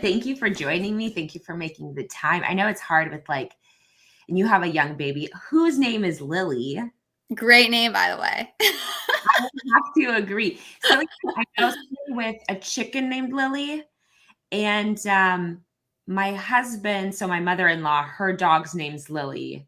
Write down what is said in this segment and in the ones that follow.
thank you for joining me. Thank you for making the time. I know it's hard with like, and you have a young baby whose name is Lily. Great name, by the way. I have to agree. So I know somebody with a chicken named Lily, and my husband, so my mother-in-law, her dog's name's Lily.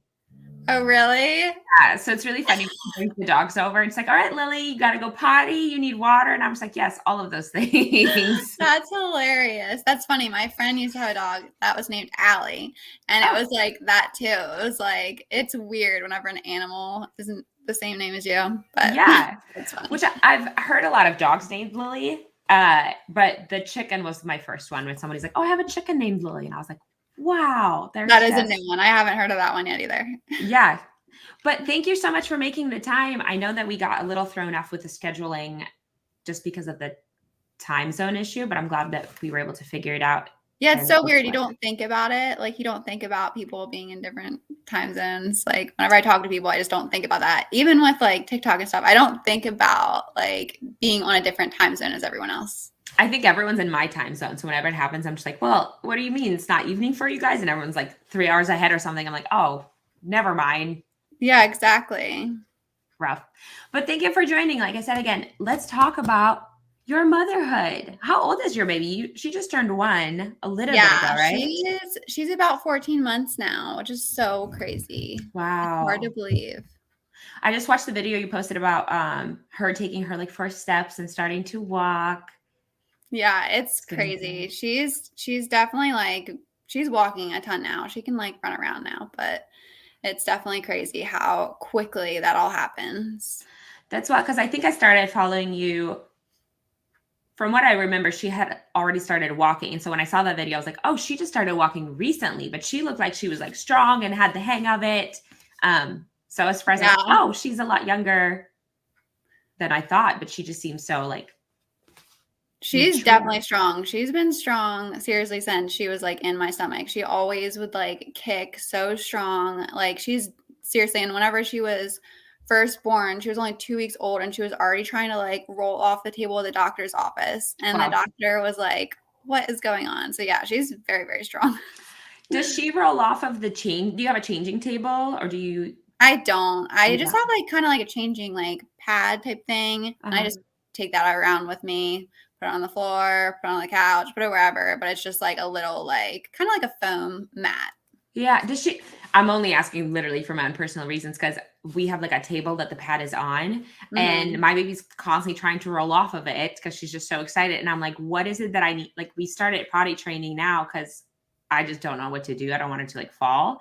Oh, really? Yeah, so it's really funny when she brings the dogs over. It's like, all right, Lily, you got to go potty. You need water. And I'm just like, yes, all of those things. That's hilarious. That's funny. My friend used to have a dog that was named Alli, and it was like that too. It was like, it's weird whenever an animal isn't the same name as you, but yeah, it's fun. Which I've heard a lot of dogs named Lily, but the chicken was my first one when somebody's like, oh, I have a chicken named Lily. And I was like, wow. That is a new one. I haven't heard of that one yet either. Yeah. But thank you so much for making the time. I know that we got a little thrown off with the scheduling just because of the time zone issue, but I'm glad that we were able to figure it out. Yeah, it's so weird. You don't think about it. Like, you don't think about people being in different time zones. Like, whenever I talk to people, I just don't think about that. Even with like TikTok and stuff, I don't think about like being on a different time zone as everyone else. I think everyone's in my time zone. So whenever it happens, I'm just like, well, what do you mean? It's not evening for you guys? And everyone's like 3 hours ahead or something. I'm like, oh, never mind. Yeah, exactly. Rough. But thank you for joining. Like I said, again, let's talk about your motherhood. How old is your baby? She just turned 1 a little bit ago, right? She's about 14 months now, which is so crazy. Wow. It's hard to believe. I just watched the video you posted about her taking her like first steps and starting to walk. Yeah, it's crazy. She's definitely like, she's walking a ton now. She can like run around now, but it's definitely crazy how quickly that all happens. That's why, because I think I started following you. From what I remember, she had already started walking. And so when I saw that video, I was like, oh, she just started walking recently, but she looked like she was like strong and had the hang of it. So I was surprised. Yeah. Like, oh, she's a lot younger than I thought, but she just seems so like. She's definitely strong. She's been strong, seriously, since she was like in my stomach. She always would like kick so strong. Like, she's seriously, and whenever she was first born, she was only 2 weeks old, and she was already trying to like roll off the table of the doctor's office. And the doctor was like, what is going on? So yeah, she's very, very strong. Does she roll off of the change? Do you have a changing table, or do you? I don't. I just have like kind of like a changing like pad type thing. And I just take that around with me. Put it on the floor, put it on the couch, put it wherever, but it's just like a little like kind of like a foam mat. Yeah. Does she? I'm only asking literally for my own personal reasons, because we have like a table that the pad is on, and my baby's constantly trying to roll off of it because she's just so excited. And I'm like, what is it that I need? Like, we started potty training now because I just don't know what to do. I don't want her to like fall.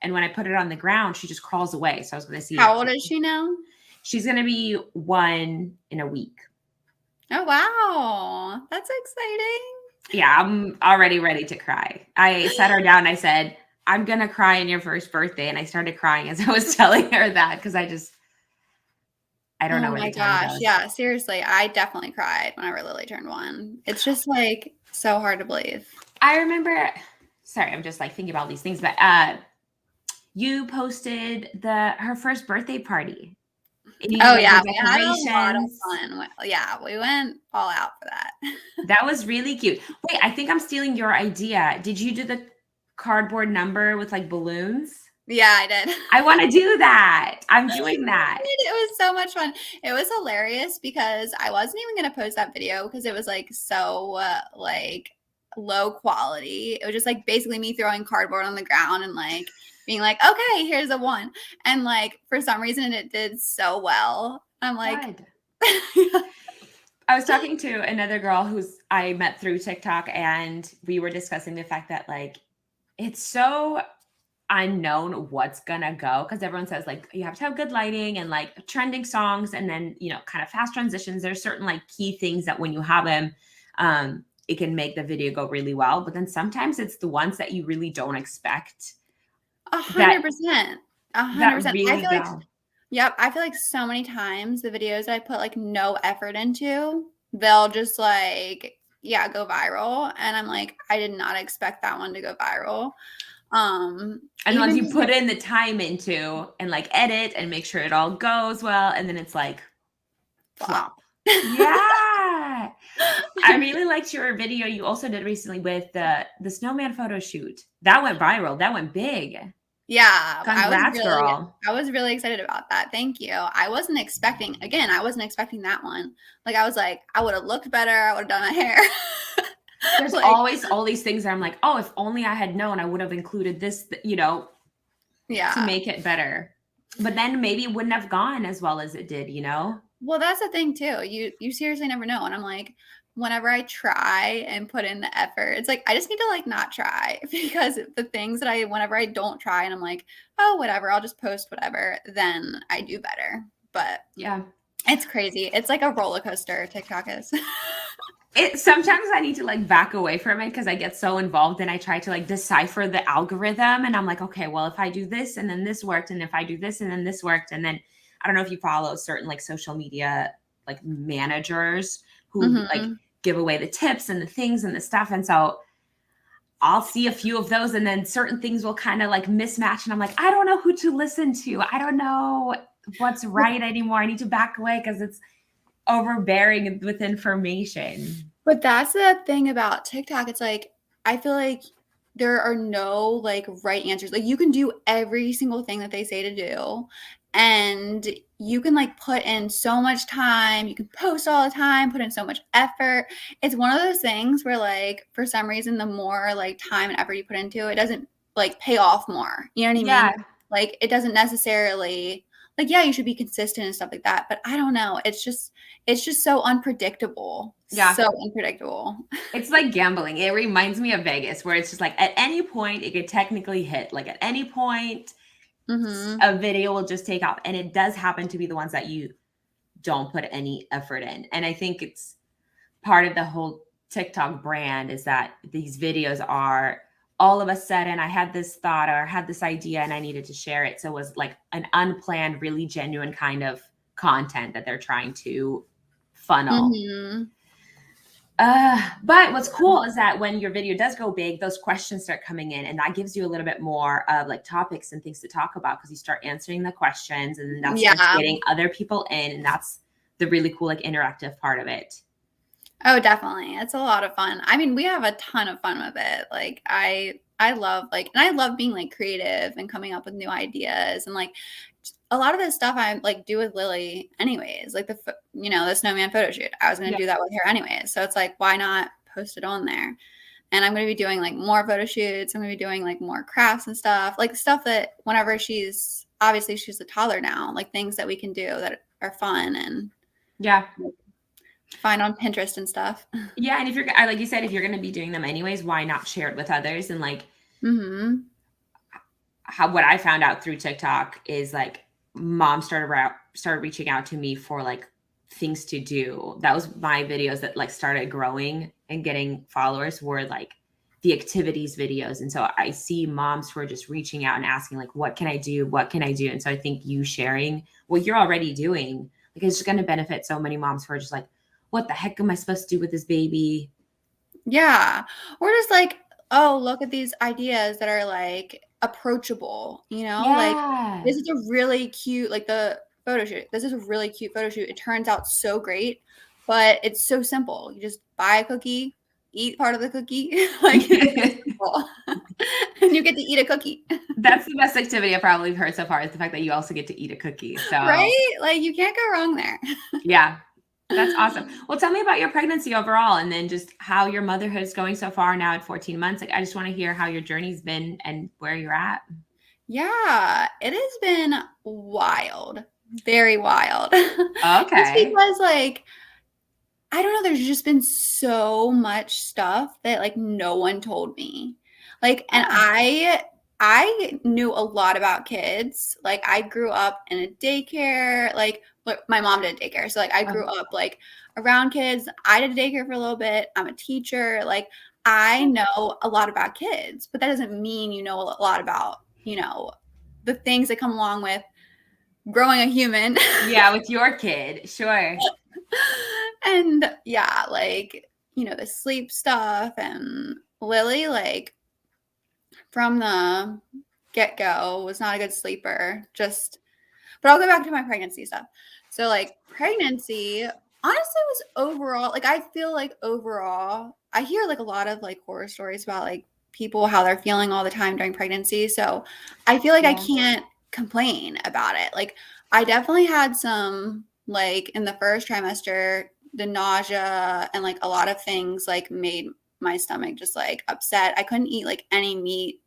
And when I put it on the ground, she just crawls away. So I was going to see. How old is she now? She's going to be 1 in a week. Oh, wow. That's exciting. Yeah, I'm already ready to cry. I sat her down and I said, I'm going to cry in your first birthday. And I started crying as I was telling her that, because I don't know. Oh my gosh. Yeah, seriously. I definitely cried whenever Lily turned 1. It's just like so hard to believe. I remember, sorry, I'm just like thinking about these things, but you posted her first birthday party. Oh yeah, we had a lot of fun. Yeah, we went all out for that. That was really cute. Wait, I think I'm stealing your idea. Did you do the cardboard number with like balloons? Yeah, I did. I want to do that. I'm doing that. It was so much fun. It was hilarious because I wasn't even going to post that video because it was like so like low quality. It was just like basically me throwing cardboard on the ground and like being like, okay, here's a 1. And like, for some reason it did so well. I'm like, I was talking to another girl I met through TikTok, and we were discussing the fact that like, it's so unknown what's gonna go, because everyone says like, you have to have good lighting and like trending songs, and then, you know, kind of fast transitions. There's certain like key things that when you have them, it can make the video go really well. But then sometimes it's the ones that you really don't expect. 100%. 100%. I feel like, yep. I feel like so many times the videos that I put like no effort into, they'll just like, go viral. And I'm like, I did not expect that one to go viral. And once you put in the time into and like edit and make sure it all goes well, and then it's like flop. Yeah. Yeah. I really liked your video you also did recently with the snowman photo shoot. That went viral. That went big. Yeah, Congrats, girl. I was really excited about that. Thank you. I wasn't expecting that one. Like, I was like, I would have looked better. I would have done my hair. There's Like, always all these things that I'm like, oh, if only I had known, I would have included this, to yeah. make it better. But then maybe it wouldn't have gone as well as it did, Well, that's the thing too. You seriously never know. And I'm like, whenever I try and put in the effort, it's like I just need to like not try because the things that whenever I don't try and I'm like, oh, whatever, I'll just post whatever, then I do better. But Yeah. it's crazy. It's like a roller coaster, TikTok is. Sometimes I need to like back away from it because I get so involved and I try to like decipher the algorithm and I'm like, okay, well, if I do this and then this worked, and if I do this and then this worked, and then I don't know if you follow certain like social media like managers who like give away the tips and the things and the stuff. And so I'll see a few of those and then certain things will kind of like mismatch. And I'm like, I don't know who to listen to. I don't know what's right anymore. I need to back away because it's overbearing with information. But that's the thing about TikTok. It's like, I feel like there are no like right answers. Like, you can do every single thing that they say to do, and you can like put in so much time. You can post all the time, put in so much effort. It's one of those things where like for some reason the more like time and effort you put into it, it doesn't like pay off more. You know what I mean? Like, it doesn't necessarily like, yeah, you should be consistent and stuff like that. But I don't know. It's just so unpredictable. Yeah. So unpredictable. It's like gambling. It reminds me of Vegas, where it's just like at any point it could technically hit. Like at any point, a video will just take off. And it does happen to be the ones that you don't put any effort in. And I think it's part of the whole TikTok brand is that these videos are all of a sudden I had this thought or had this idea and I needed to share it. So it was like an unplanned, really genuine kind of content that they're trying to funnel. But what's cool is that when your video does go big, those questions start coming in, and that gives you a little bit more of like topics and things to talk about because you start answering the questions, and then that's getting other people in, and that's the really cool like interactive part of it. Oh, definitely. It's a lot of fun. I mean, we have a ton of fun with it. Like, I love like, and I love being like creative and coming up with new ideas, and like a lot of this stuff I like do with Lily anyways, like the snowman photo shoot. I was going to do that with her anyways. So it's like, why not post it on there? And I'm going to be doing like more photo shoots. I'm going to be doing like more crafts and stuff, like stuff that whenever she's a toddler now, like things that we can do that are fun and find on Pinterest and stuff. Yeah. And if you're, like you said, if you're going to be doing them anyways, why not share it with others? And like, what I found out through TikTok is like mom started reaching out to me for like things to do. That was my videos that like started growing and getting followers were like the activities videos. And so I see moms who are just reaching out and asking like, what can I do? What can I do? And so I think you sharing what you're already doing, like it's just going to benefit so many moms who are just like, what the heck am I supposed to do with this baby? Yeah. Or just like, oh, look at these ideas that are like approachable, like this is a really cute, like the photo shoot. This is a really cute photo shoot. It turns out so great, but it's so simple. You just buy a cookie, eat part of the cookie, like it's simple. And you get to eat a cookie. That's the best activity I've probably heard so far is the fact that you also get to eat a cookie. So right? Like you can't go wrong there. Yeah. That's awesome. Well, tell me about your pregnancy overall and then just how your motherhood is going so far now at 14 months. Like, I just want to hear how your journey's been and where you're at. Yeah, it has been wild. Very wild. Okay. Just because like, I don't know, there's just been so much stuff that like no one told me. Like, and I knew a lot about kids. Like I grew up in a daycare, like my mom did daycare. So like I grew up like around kids. I did daycare for a little bit. I'm a teacher. Like I know a lot about kids, but that doesn't mean you know a lot about, the things that come along with growing a human. Yeah, with your kid. Sure. And yeah, like, the sleep stuff and Lily, like from the get-go was not a good sleeper. But I'll go back to my pregnancy stuff. So like pregnancy, honestly, say it was overall, like, I feel like overall, I hear like a lot of like horror stories about like people, how they're feeling all the time during pregnancy. So I feel like I Yeah. can't complain about it. Like, I definitely had some, like, in the first trimester, the nausea and like a lot of things like made my stomach just like upset. I couldn't eat like any meat.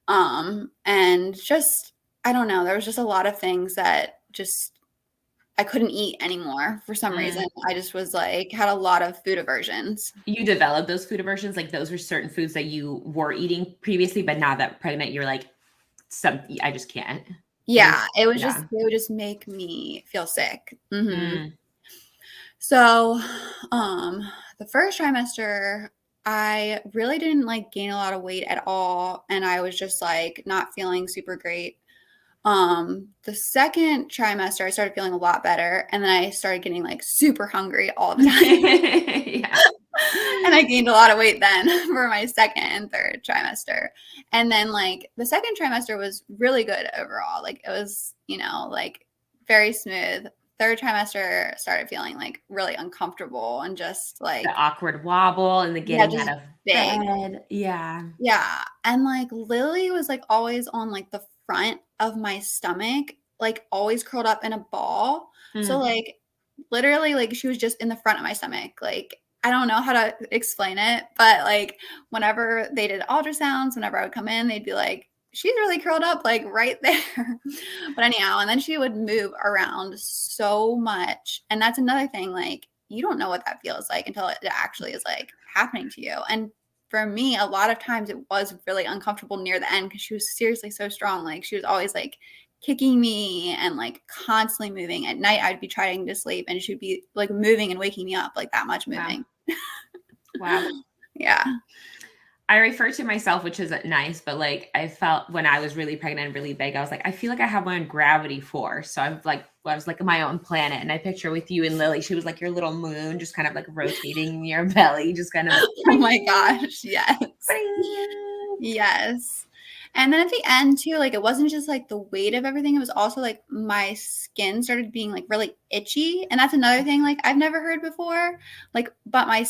And just, I don't know, there was just a lot of things that just I couldn't eat anymore for some reason. I just was like, had a lot of food aversions. You developed those food aversions, like those were certain foods that you were eating previously, but now that pregnant, you're like, I just can't. Yeah, it was just, Yeah. it would just make me feel sick. Hmm. Mm. So, the first trimester, I really didn't like gain a lot of weight at all, and I was just like not feeling super great. The second trimester, I started feeling a lot better, and then I started getting like super hungry all the time. Yeah. And I gained a lot of weight then for my second and third trimester. And then like the second trimester was really good overall. Like, it was, like very smooth. Third trimester started feeling like really uncomfortable and just The like, awkward wobble and the yeah, getting just out of big. bed. Yeah. Yeah. And like Lily was like always on like the front of my stomach, like always curled up in a ball. So Mm. like literally like she was just in the front of my stomach. Like, I don't know how to explain it, but like whenever they did ultrasounds, whenever I would come in, they'd be like, she's really curled up like right there. But anyhow, and then she would move around so much. And that's another thing, like you don't know what that feels like until it actually is like happening to you. And for me, a lot of times it was really uncomfortable near the end because she was seriously so strong. Like, she was always like kicking me and like constantly moving. At night, I'd be trying to sleep and she'd be like moving and waking me up, like that much Wow. moving. Wow. Yeah. I refer to myself, which isn't nice, but like I felt when I was really pregnant and really big, I was like, I feel like I have my own gravity force. So I was like my own planet. And I picture with you and Lily, she was like your little moon, just kind of like rotating in your belly, just kind of Oh my gosh. Yes. bing. Yes. And then at the end too, like it wasn't just like the weight of everything, it was also like my skin started being like really itchy. And that's another thing like I've never heard before. Like, but my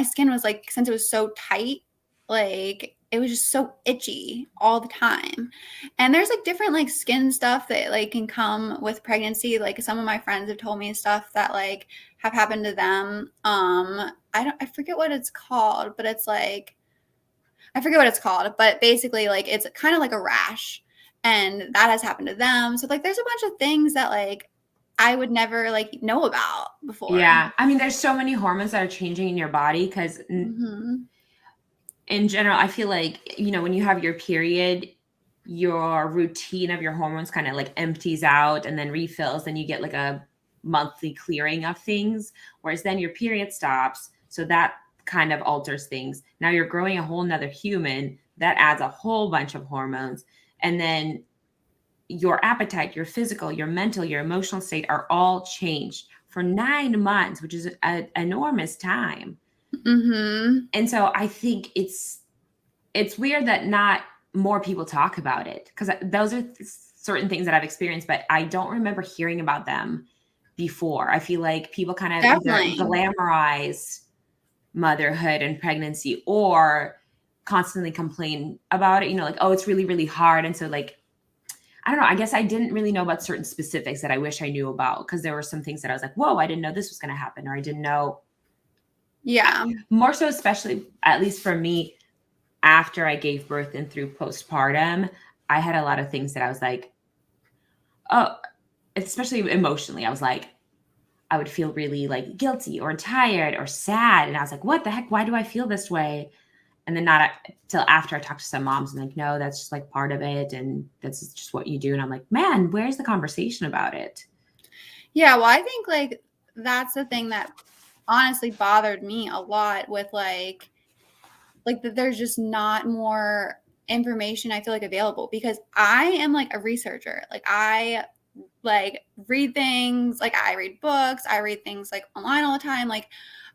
skin was like, since it was so tight, like it was just so itchy all the time. And there's like different like skin stuff that like can come with pregnancy. Like, some of my friends have told me stuff that like have happened to them. I forget what it's called, but it's like, I forget what it's called, but basically like it's kind of like a rash, and that has happened to them. So like there's a bunch of things that like I would never like know about before. Yeah. I mean, there's so many hormones that are changing in your body because Hmm. in general, I feel like, when you have your period, your routine of your hormones kind of like empties out and then refills, then you get like a monthly clearing of things. Whereas then your period stops. So that kind of alters things. Now you're growing a whole nother human that adds a whole bunch of hormones. And then your appetite, your physical, your mental, your emotional state are all changed for 9 months, which is an enormous time. Hmm. And so I think it's weird that not more people talk about it because those are certain things that I've experienced, but I don't remember hearing about them before. I feel like people kind of either Definitely. glamorize motherhood and pregnancy or constantly complain about it, like, oh, it's really, really hard. And so, like, I don't know. I guess I didn't really know about certain specifics that I wish I knew about because there were some things that I was like, whoa, I didn't know this was going to happen, or I didn't know. Yeah. More so, especially, at least for me, after I gave birth and through postpartum, I had a lot of things that I was like, oh, especially emotionally, I was like, I would feel really like guilty or tired or sad. And I was like, what the heck? Why do I feel this way? And then not till after I talked to some moms and like, no, that's just like part of it. And that's just what you do. And I'm like, man, where's the conversation about it? Yeah. Well, I think like that's the thing that honestly bothered me a lot with like that there's just not more information I feel like available, because I am like a researcher. Like, I like read things, like I read books, I read things like online all the time. Like,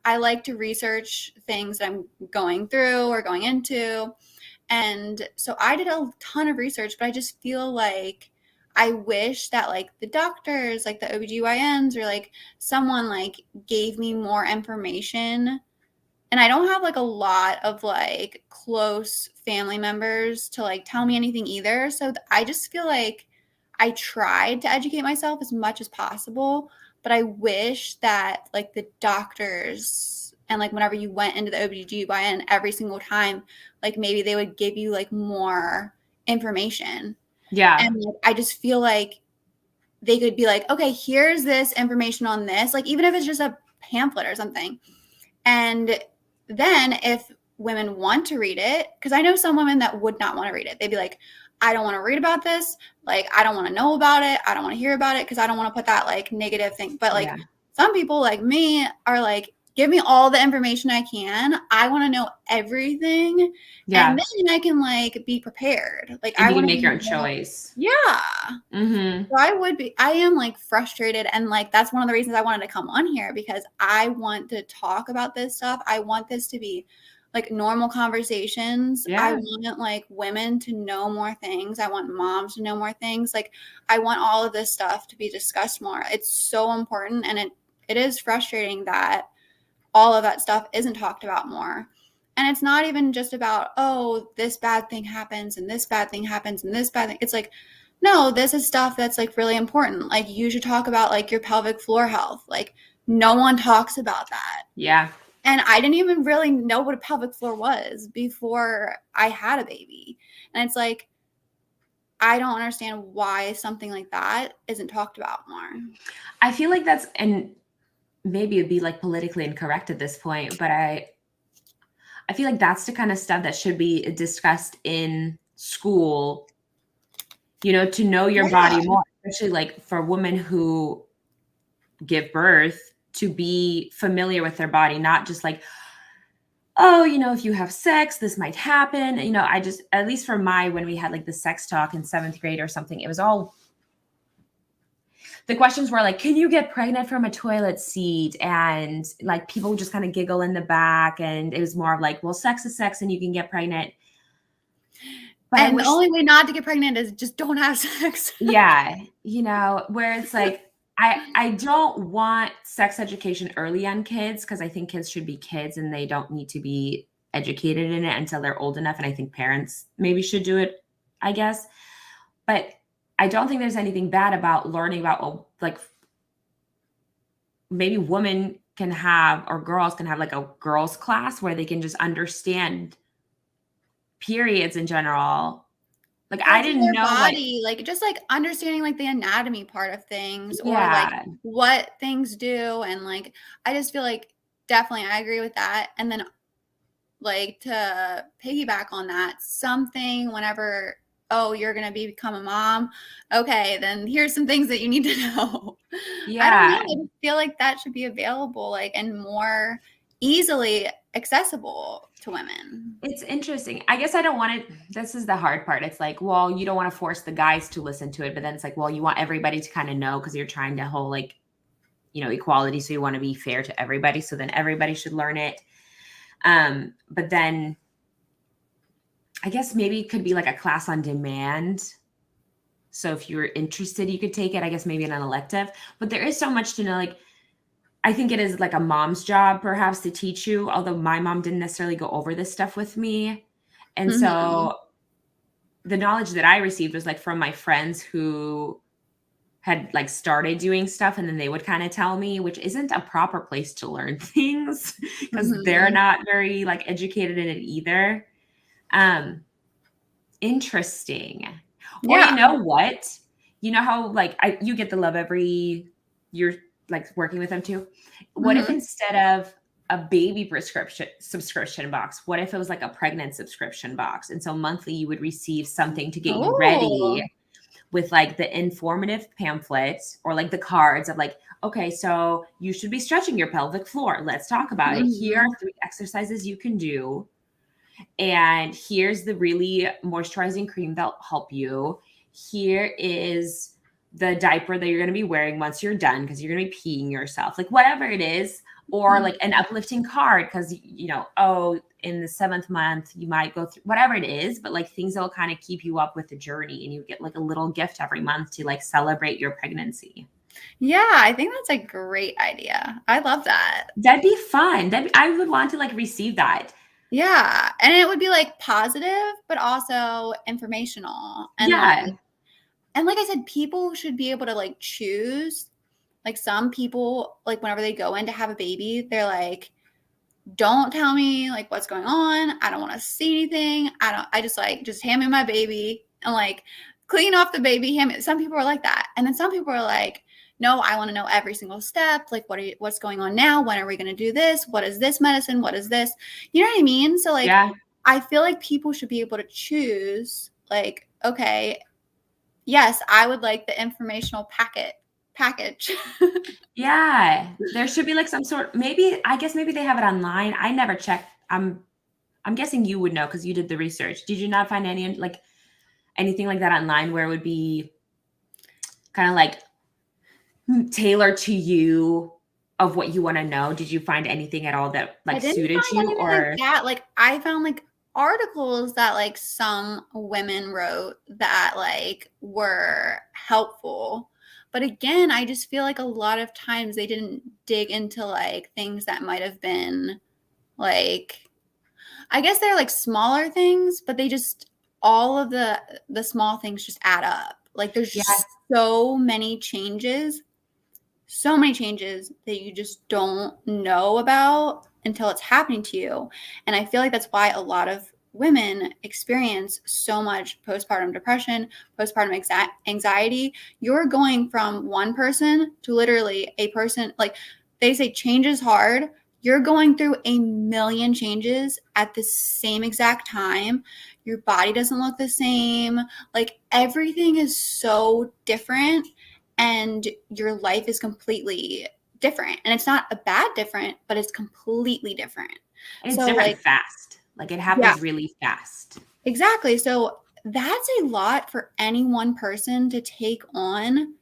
I like to research things that I'm going through or going into. And so I did a ton of research, but I just feel like I wish that like the doctors, like the OBGYNs or like someone like gave me more information. And I don't have like a lot of like close family members to like tell me anything either. So I just feel like I tried to educate myself as much as possible, but I wish that like the doctors and like whenever you went into the OBGYN every single time, like maybe they would give you like more information. Yeah. And like, I just feel like they could be like, okay, here's this information on this, like even if it's just a pamphlet or something. And then if women want to read it, because I know some women that would not want to read it. They'd be like, I don't want to read about this. Like, I don't want to know about it. I don't want to hear about it because I don't want to put that like negative thing. But like some people like me are like, give me all the information I can. I want to know everything. Yeah. And then I can like be prepared. Like and I you want can to make your own choice. Yeah. Mm-hmm. So I am like frustrated. And like, that's one of the reasons I wanted to come on here because I want to talk about this stuff. I want this to be like normal conversations. Yeah. I want like women to know more things. I want moms to know more things. Like I want all of this stuff to be discussed more. It's so important. And it is frustrating that all of that stuff isn't talked about more. And it's not even just about, oh, this bad thing happens and this bad thing happens and this bad thing. It's like, no, this is stuff that's like really important. Like you should talk about like your pelvic floor health. Like no one talks about that. Yeah. And I didn't even really know what a pelvic floor was before I had a baby. And it's like, I don't understand why something like that isn't talked about more. I feel like that's, and maybe it'd be like politically incorrect at this point, but I feel like that's the kind of stuff that should be discussed in school, you know, to know your body more, especially like for women who give birth, to be familiar with their body, not just like, oh, you know, if you have sex, this might happen. You know, I just, at least for when we had like the sex talk in 7th grade or something, it was all, the questions were like, can you get pregnant from a toilet seat? And like people just kind of giggle in the back. And it was more of like, well, sex is sex and you can get pregnant. But and the only way not to get pregnant is just don't have sex. Yeah. You know, where it's like, I don't want sex education early on kids because I think kids should be kids and they don't need to be educated in it until they're old enough. And I think parents maybe should do it, I guess. But I don't think there's anything bad about learning about like maybe women can have or girls can have like a girls class where they can just understand periods in general. Like I didn't know body, like just like understanding like the anatomy part of things or yeah. like what things do. And like I just feel like definitely I agree with that. And then like to piggyback on that, something whenever, oh, you're going to become a mom. Okay, then here's some things that you need to know. Yeah. I don't know. I feel like that should be available like and more easily accessible to women. It's interesting. I guess I don't want it. This is the hard part. It's like, well, you don't want to force the guys to listen to it, but then it's like, well, you want everybody to kind of know because you're trying to hold like, you know, equality. So you want to be fair to everybody. So then everybody should learn it. But then I guess maybe it could be like a class on demand. So if you're interested, you could take it, I guess maybe in an elective, but there is so much to know. Like, I think it is like a mom's job perhaps to teach you, although my mom didn't necessarily go over this stuff with me. And so the knowledge that I received was like from my friends who had like started doing stuff and then they would kind of tell me, which isn't a proper place to learn things because they're not very like educated in it either. Interesting. Or you know what? You know how like you get the love you're like working with them too. What if instead of a baby subscription box, what if it was like a pregnant subscription box? And so monthly you would receive something to get you ready with like the informative pamphlets or like the cards of like, okay, so you should be stretching your pelvic floor. Let's talk about it. Here are 3 exercises you can do. And here's the really moisturizing cream that'll help you. Here is the diaper that you're going to be wearing once you're done because you're going to be peeing yourself, like whatever it is, or like an uplifting card because, you know, oh, in the 7th month, you might go through whatever it is, but like things that will kind of keep you up with the journey, and you get like a little gift every month to like celebrate your pregnancy. Yeah, I think that's a great idea. I love that. That'd be fun. I would want to like receive that. Yeah. And it would be like positive, but also informational. And Yeah. like I said, people should be able to like choose. Like some people, like whenever they go in to have a baby, they're like, don't tell me like what's going on. I don't want to see anything. I just like, just hand me my baby and like clean off the baby. Some people are like that. And then some people are like, no, I want to know every single step. Like, what's going on now? When are we going to do this? What is this medicine? What is this? You know what I mean? So like, Yeah. I feel like people should be able to choose like, okay, yes, I would like the informational package. Yeah. There should be like some sort, I guess maybe they have it online. I never checked. I'm guessing you would know because you did the research. Did you not find anything like that online where it would be kind of like tailored to you of what you want to know? Did you find anything at all that I like didn't suited find you, anything or? like that. Like I found like articles that like some women wrote that like were helpful. But again, I just feel like a lot of times they didn't dig into like things that might have been like, I guess they're like smaller things, but they just, all of the small things just add up. Like there's Yeah. just so many changes that you just don't know about until it's happening to you. And I feel like that's why a lot of women experience so much postpartum depression, postpartum anxiety. You're going from one person to literally a person, like they say change is hard. You're going through a million changes at the same exact time. Your body doesn't look the same. Like everything is so different and your life is completely different. And it's not a bad different, but it's completely different. And it's So different like, fast. Like it yeah, happens really fast. exactly. So that's a lot for any one person to take on.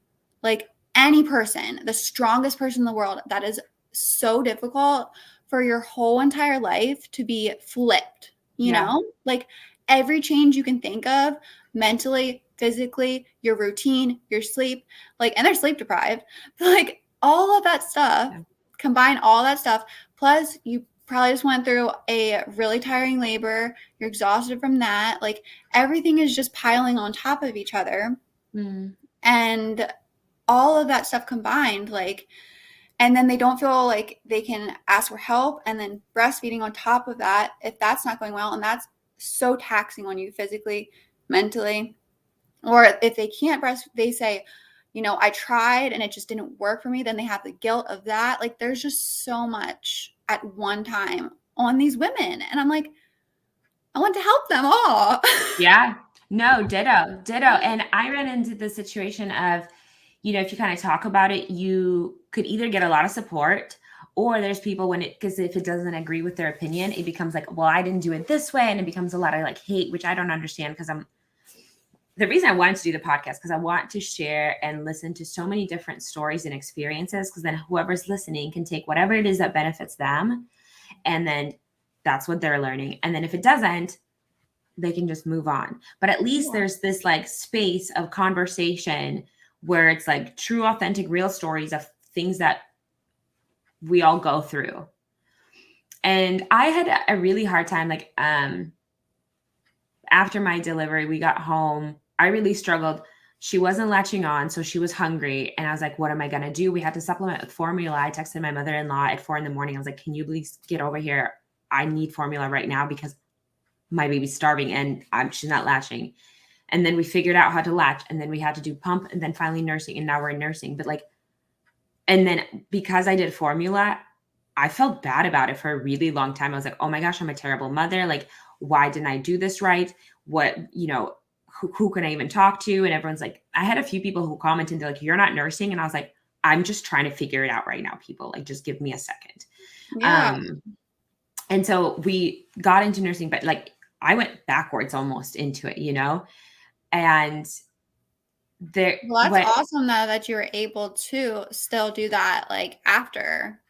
Like any person, the strongest person in the world, that is so difficult for your whole entire life to be flipped, you Yeah. know? Like every change you can think of mentally, physically, your routine, your sleep, like, and they're sleep deprived, but like all of that stuff, Yeah. combine all that stuff, plus you probably just went through a really tiring labor, you're exhausted from that, like everything is just piling on top of each other. Mm. And all of that stuff combined, like, and then they don't feel like they can ask for help, and then breastfeeding on top of that, if that's not going well, and that's so taxing on you physically, mentally, or if they can't breastfeed, they say, you know, I tried and it just didn't work for me, then they have the guilt of that. Like there's just so much at one time on these women, and I'm like, I want to help them all. Yeah. No, ditto. And I ran into the situation of, if you kind of talk about it, you could either get a lot of support, or there's people because if it doesn't agree with their opinion, it becomes like, well, I didn't do it this way. And it becomes a lot of like hate, which I don't understand, because the reason I wanted to do the podcast, because I want to share and listen to so many different stories and experiences, because then whoever's listening can take whatever it is that benefits them. And then that's what they're learning. And then if it doesn't, they can just move on. But at least there's this like space of conversation where it's like true, authentic, real stories of things that we all go through. And I had a really hard time, like, after my delivery, we got home. I really struggled. She wasn't latching on, so she was hungry. And I was like, what am I going to do? We had to supplement with formula. I texted my mother-in-law at 4 a.m. I was like, can you please get over here? I need formula right now because my baby's starving and she's not latching. And then we figured out how to latch, and then we had to do pump, and then finally nursing. And now we're in nursing. But like, and then because I did formula, I felt bad about it for a really long time. I was like, oh my gosh, I'm a terrible mother. Like, why didn't I do this right? What, who can I even talk to? And everyone's like, I had a few people who commented, they're like, you're not nursing. And I was like, I'm just trying to figure it out right now, people. Like, just give me a second. Yeah. And so we got into nursing, but like, I went backwards almost into it, and Well, that's awesome though that you were able to still do that like after,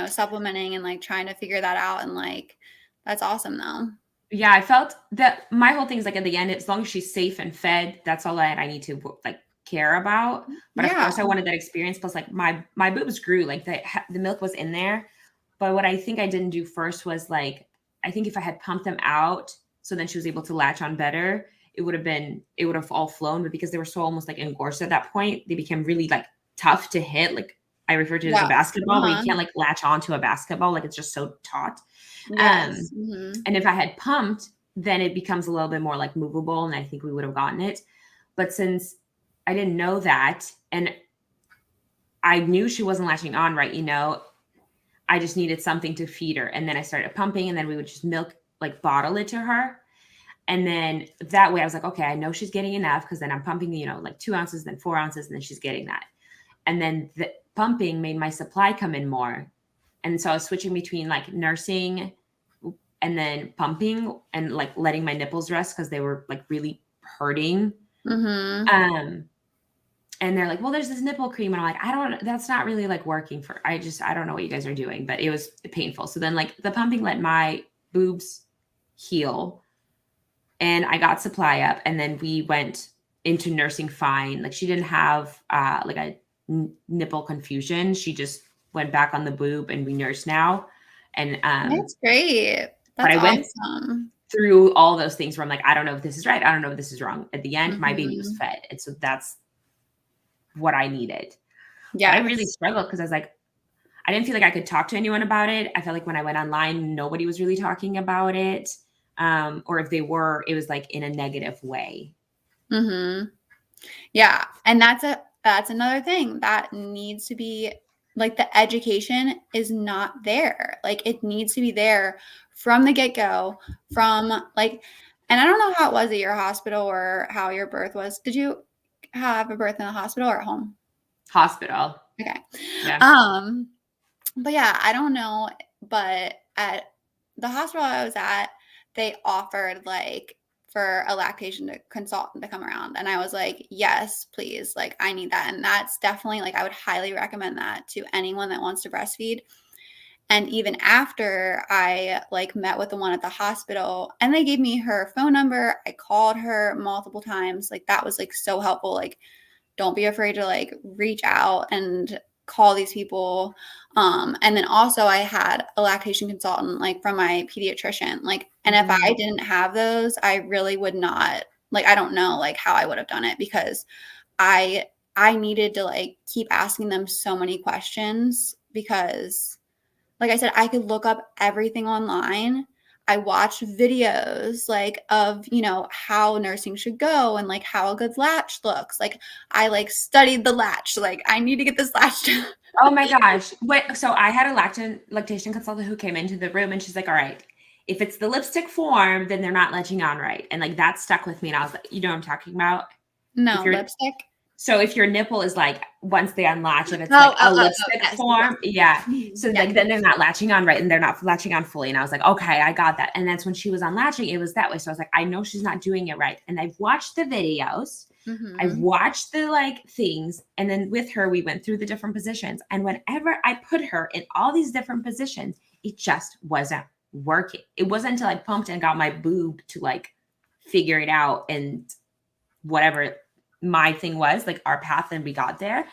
supplementing and like trying to figure that out and like That's awesome though. Yeah, I felt that my whole thing is like at the end, as long as she's safe and fed, that's all that I need to like care about. But of Yeah. course, I wanted that experience. Plus, like my boobs grew, like the milk was in there. But what I think I didn't do first was like I think if I had pumped them out, so then she was able to latch on better, it would have all flown. But because they were so almost like engorged at that point, they became really like tough to hit. Like I refer to it as a Yeah. basketball, where you can't like latch onto a basketball, like it's just so taut. Yes. Mm-hmm. And if I had pumped, then it becomes a little bit more like movable, and I think we would have gotten it. But since I didn't know that, and I knew she wasn't latching on right, I just needed something to feed her. And then I started pumping, and then we would just like bottle it to her. And then that way I was like, okay, I know she's getting enough, because then I'm pumping, like 2 ounces, then 4 ounces, and then she's getting that. And then the pumping made my supply come in more. And so I was switching between like nursing and then pumping and like letting my nipples rest because they were like really hurting. Mm-hmm. And they're like, well, there's this nipple cream. And I'm like, that's not really like working I don't know what you guys are doing, but it was painful. So then like the pumping let my boobs heal, and I got supply up, and then we went into nursing fine. Like she didn't have like a nipple confusion. She just went back on the boob, and we nurse now. And That's great. but That's I went awesome. through all those things where I'm like, I don't know if this is right. I don't know if this is wrong. At the end, my baby was Mm-hmm. fed. And so that's what I needed. Yeah. But I really struggled because I was like, I didn't feel like I could talk to anyone about it. I felt like when I went online, nobody was really talking about it. Or if they were, it was like in a negative way. Mm-hmm. Yeah. And that's another thing that needs to be, like, the education is not there. Like, it needs to be there from the get-go, from like, and I don't know how it was at your hospital or how your birth was. Did you have a birth in the hospital or at home? Hospital. Okay. Yeah. But yeah, I don't know, but at the hospital I was at, they offered like for a lactation consultant to come around, and I was like, yes, please, like I need that. And that's definitely, like, I would highly recommend that to anyone that wants to breastfeed. And even after I like met with the one at the hospital and they gave me her phone number, I called her multiple times. Like that was like so helpful. Like, don't be afraid to like reach out and call these people. And then also I had a lactation consultant like from my pediatrician. Like, and if I didn't have those, I really would not, like, I don't know like how I would have done it, because I needed to like keep asking them so many questions, because like I said, I could look up everything online. I watched videos like of, how nursing should go and like how a good latch looks. Like I like studied the latch. Like I need to get this latch done. Oh my gosh. Wait, so I had a lactation consultant who came into the room, and she's like, all right, if it's the lipstick form, then they're not latching on right. And like that stuck with me. And I was like, you know what I'm talking about? No, lipstick. So if your nipple is like, once they unlatch, if it's like a lipstick yes, form, yes. yeah. So Yeah. like then they're not latching on right, and they're not latching on fully. And I was like, okay, I got that. And that's when she was unlatching, it was that way. So I was like, I know she's not doing it right. And I've watched the videos. I've watched the like things, and then with her, we went through the different positions. And whenever I put her in all these different positions, it just wasn't working. It wasn't until I pumped and got my boob to like figure it out, and whatever my thing was, like our path, and we got there.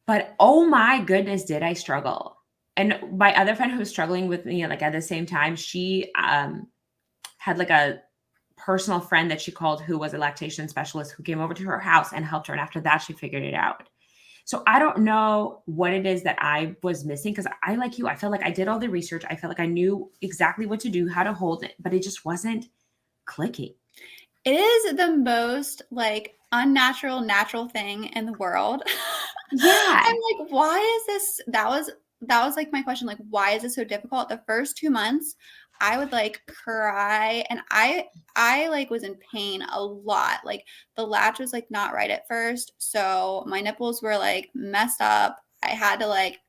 But oh my goodness, did I struggle. And my other friend who was struggling with me, like at the same time, she had like a personal friend that she called who was a lactation specialist, who came over to her house and helped her. And after that, she figured it out. So I don't know what it is that I was missing, because I, like you, I felt like I did all the research. I felt like I knew exactly what to do, how to hold it, but it just wasn't clicking. It is the most like unnatural, natural thing in the world. Yeah. I'm like, why is this? That was like my question. Like, why is it so difficult? The first 2 months, I would like cry, and I like was in pain a lot. Like the latch was like not right at first, so my nipples were like messed up. I had to like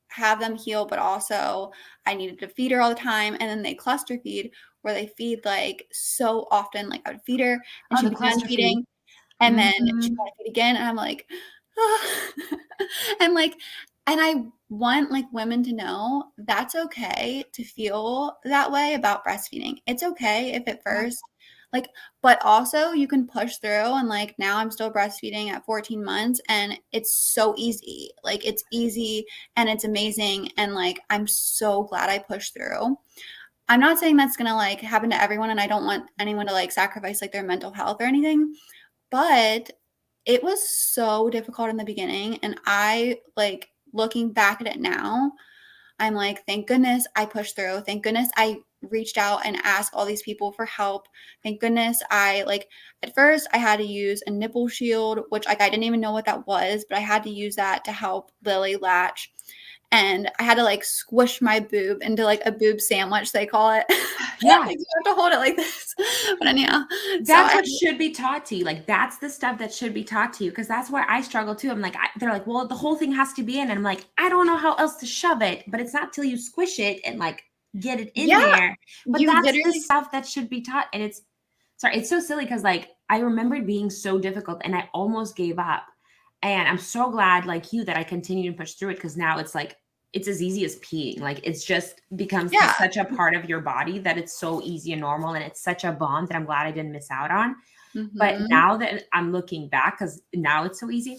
have them heal, but also I needed to feed her all the time. And then they cluster feed, where they feed like so often. Like I would feed her and Oh, she'd the be done cluster feed. feeding, and then she'd want to feed again, and I'm like, oh. And like And I want like women to know that's okay to feel that way about breastfeeding. It's okay if at Yeah. first, like, but also you can push through. And like now I'm still breastfeeding at 14 months and it's so easy. Like it's easy and it's amazing. And like I'm so glad I pushed through. I'm not saying that's gonna like happen to everyone, and I don't want anyone to like sacrifice like their mental health or anything, but it was so difficult in the beginning. And I like looking back at it now, I'm like, thank goodness I pushed through. Thank goodness I reached out and asked all these people for help. Thank goodness I like at first I had to use a nipple shield, which like I didn't even know what that was, but I had to use that to help Lily latch. And I had to like squish my boob into like a boob sandwich, they call it. Yeah. Like you have to hold it like this. But anyhow, That's what should be taught to you. Like, that's the stuff that should be taught to you. Cause that's where I struggle too. I'm like, they're like, well, the whole thing has to be in. And I'm like, I don't know how else to shove it, but it's not till you squish it and like get it in yeah, there. But you that's the literally stuff that should be taught. And it's so silly. Cause like, I remember it being so difficult and I almost gave up. And I'm so glad, like you, that I continued to push through it. Cause now it's like, it's as easy as peeing. Like it's just becomes yeah. such a part of your body that it's so easy and normal. And it's such a bond that I'm glad I didn't miss out on. But Mhm. now that I'm looking back, because now it's so easy,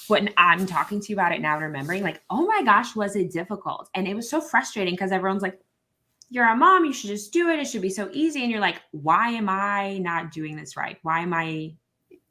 when I'm talking to you about it now and remembering, like, oh my gosh, was it difficult? And it was so frustrating because everyone's like, you're a mom, you should just do it. It should be so easy. And you're like, why am I not doing this right? Why am I?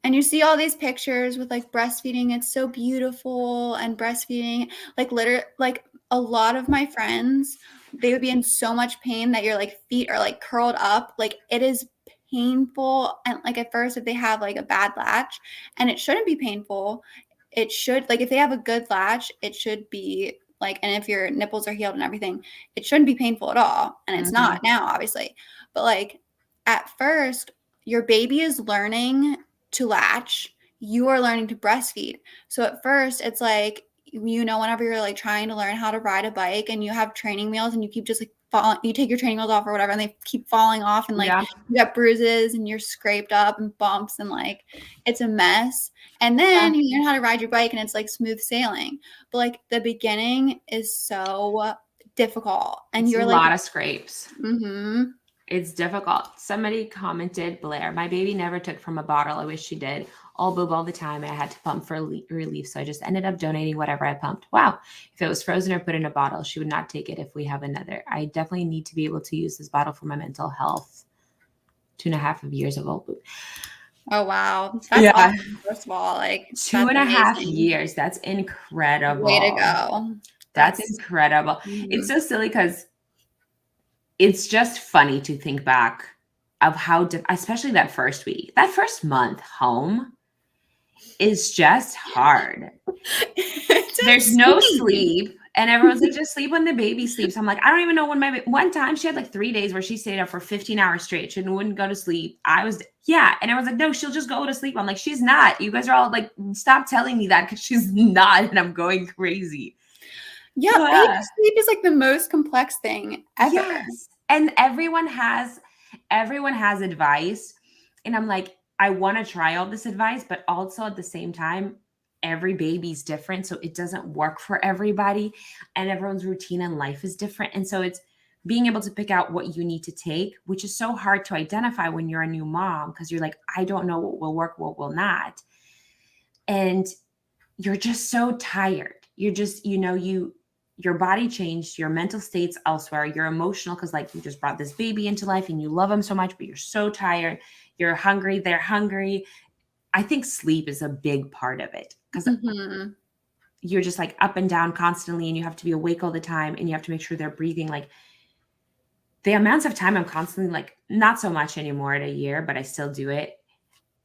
And you see all these pictures with like breastfeeding, it's so beautiful, and breastfeeding, like literally, like a lot of my friends, they would be in so much pain that your like feet are like curled up. Like it is painful. And like at first, if they have like a bad latch, and it shouldn't be painful, it should like if they have a good latch, it should be like, and if your nipples are healed and everything, it shouldn't be painful at all. And it's Mhm. not now, obviously. But like at first, your baby is learning to latch, you are learning to breastfeed. So at first, it's like, whenever you're like trying to learn how to ride a bike and you have training wheels and you keep just like falling, you take your training wheels off or whatever, and they keep falling off, and like Yeah. you got bruises and you're scraped up and bumps, and like it's a mess. And Yeah. then you learn how to ride your bike and it's like smooth sailing. But like the beginning is so difficult. And It's a you're like, lot of scrapes. mm-hmm. It's difficult. Somebody commented, Blair, my baby never took from a bottle. I wish she did. All boob all the time. And I had to pump for relief. So I just ended up donating whatever I pumped. Wow. If it was frozen or put in a bottle, she would not take it if we have another. I definitely need to be able to use this bottle for my mental health. 2.5 years of old boob. Oh wow. That's Yeah. awesome. First of all, like Two that's and a half amazing. years. That's Way to incredible. go. That's That's incredible. It's mhm. so silly because it's just funny to think back of how, especially that first week, that first month home is just hard. It's There's no insane. sleep. And everyone's like, just sleep when the baby sleeps. I'm like, I don't even know when one time she had like 3 days where she stayed up for 15 hours straight. She wouldn't go to sleep. Yeah. And everyone's like, no, she'll just go to sleep. I'm like, she's not. You guys are all like, stop telling me that because she's not. And I'm going crazy. Yeah, baby Yeah. sleep is like the most complex thing ever. Yes. And everyone has advice. And I'm like, I want to try all this advice, but also at the same time, every baby's different. So it doesn't work for everybody. And everyone's routine in life is different. And so it's being able to pick out what you need to take, which is so hard to identify when you're a new mom, because you're like, I don't know what will work, what will not. And you're just so tired. You're just, your body changed, your mental state's elsewhere, you're emotional because like you just brought this baby into life and you love them so much, but you're so tired, you're hungry, they're hungry. I think sleep is a big part of it because Mhm. you're just like up and down constantly and you have to be awake all the time and you have to make sure they're breathing. Like the amounts of time I'm constantly like, not so much anymore at a year, but I still do it.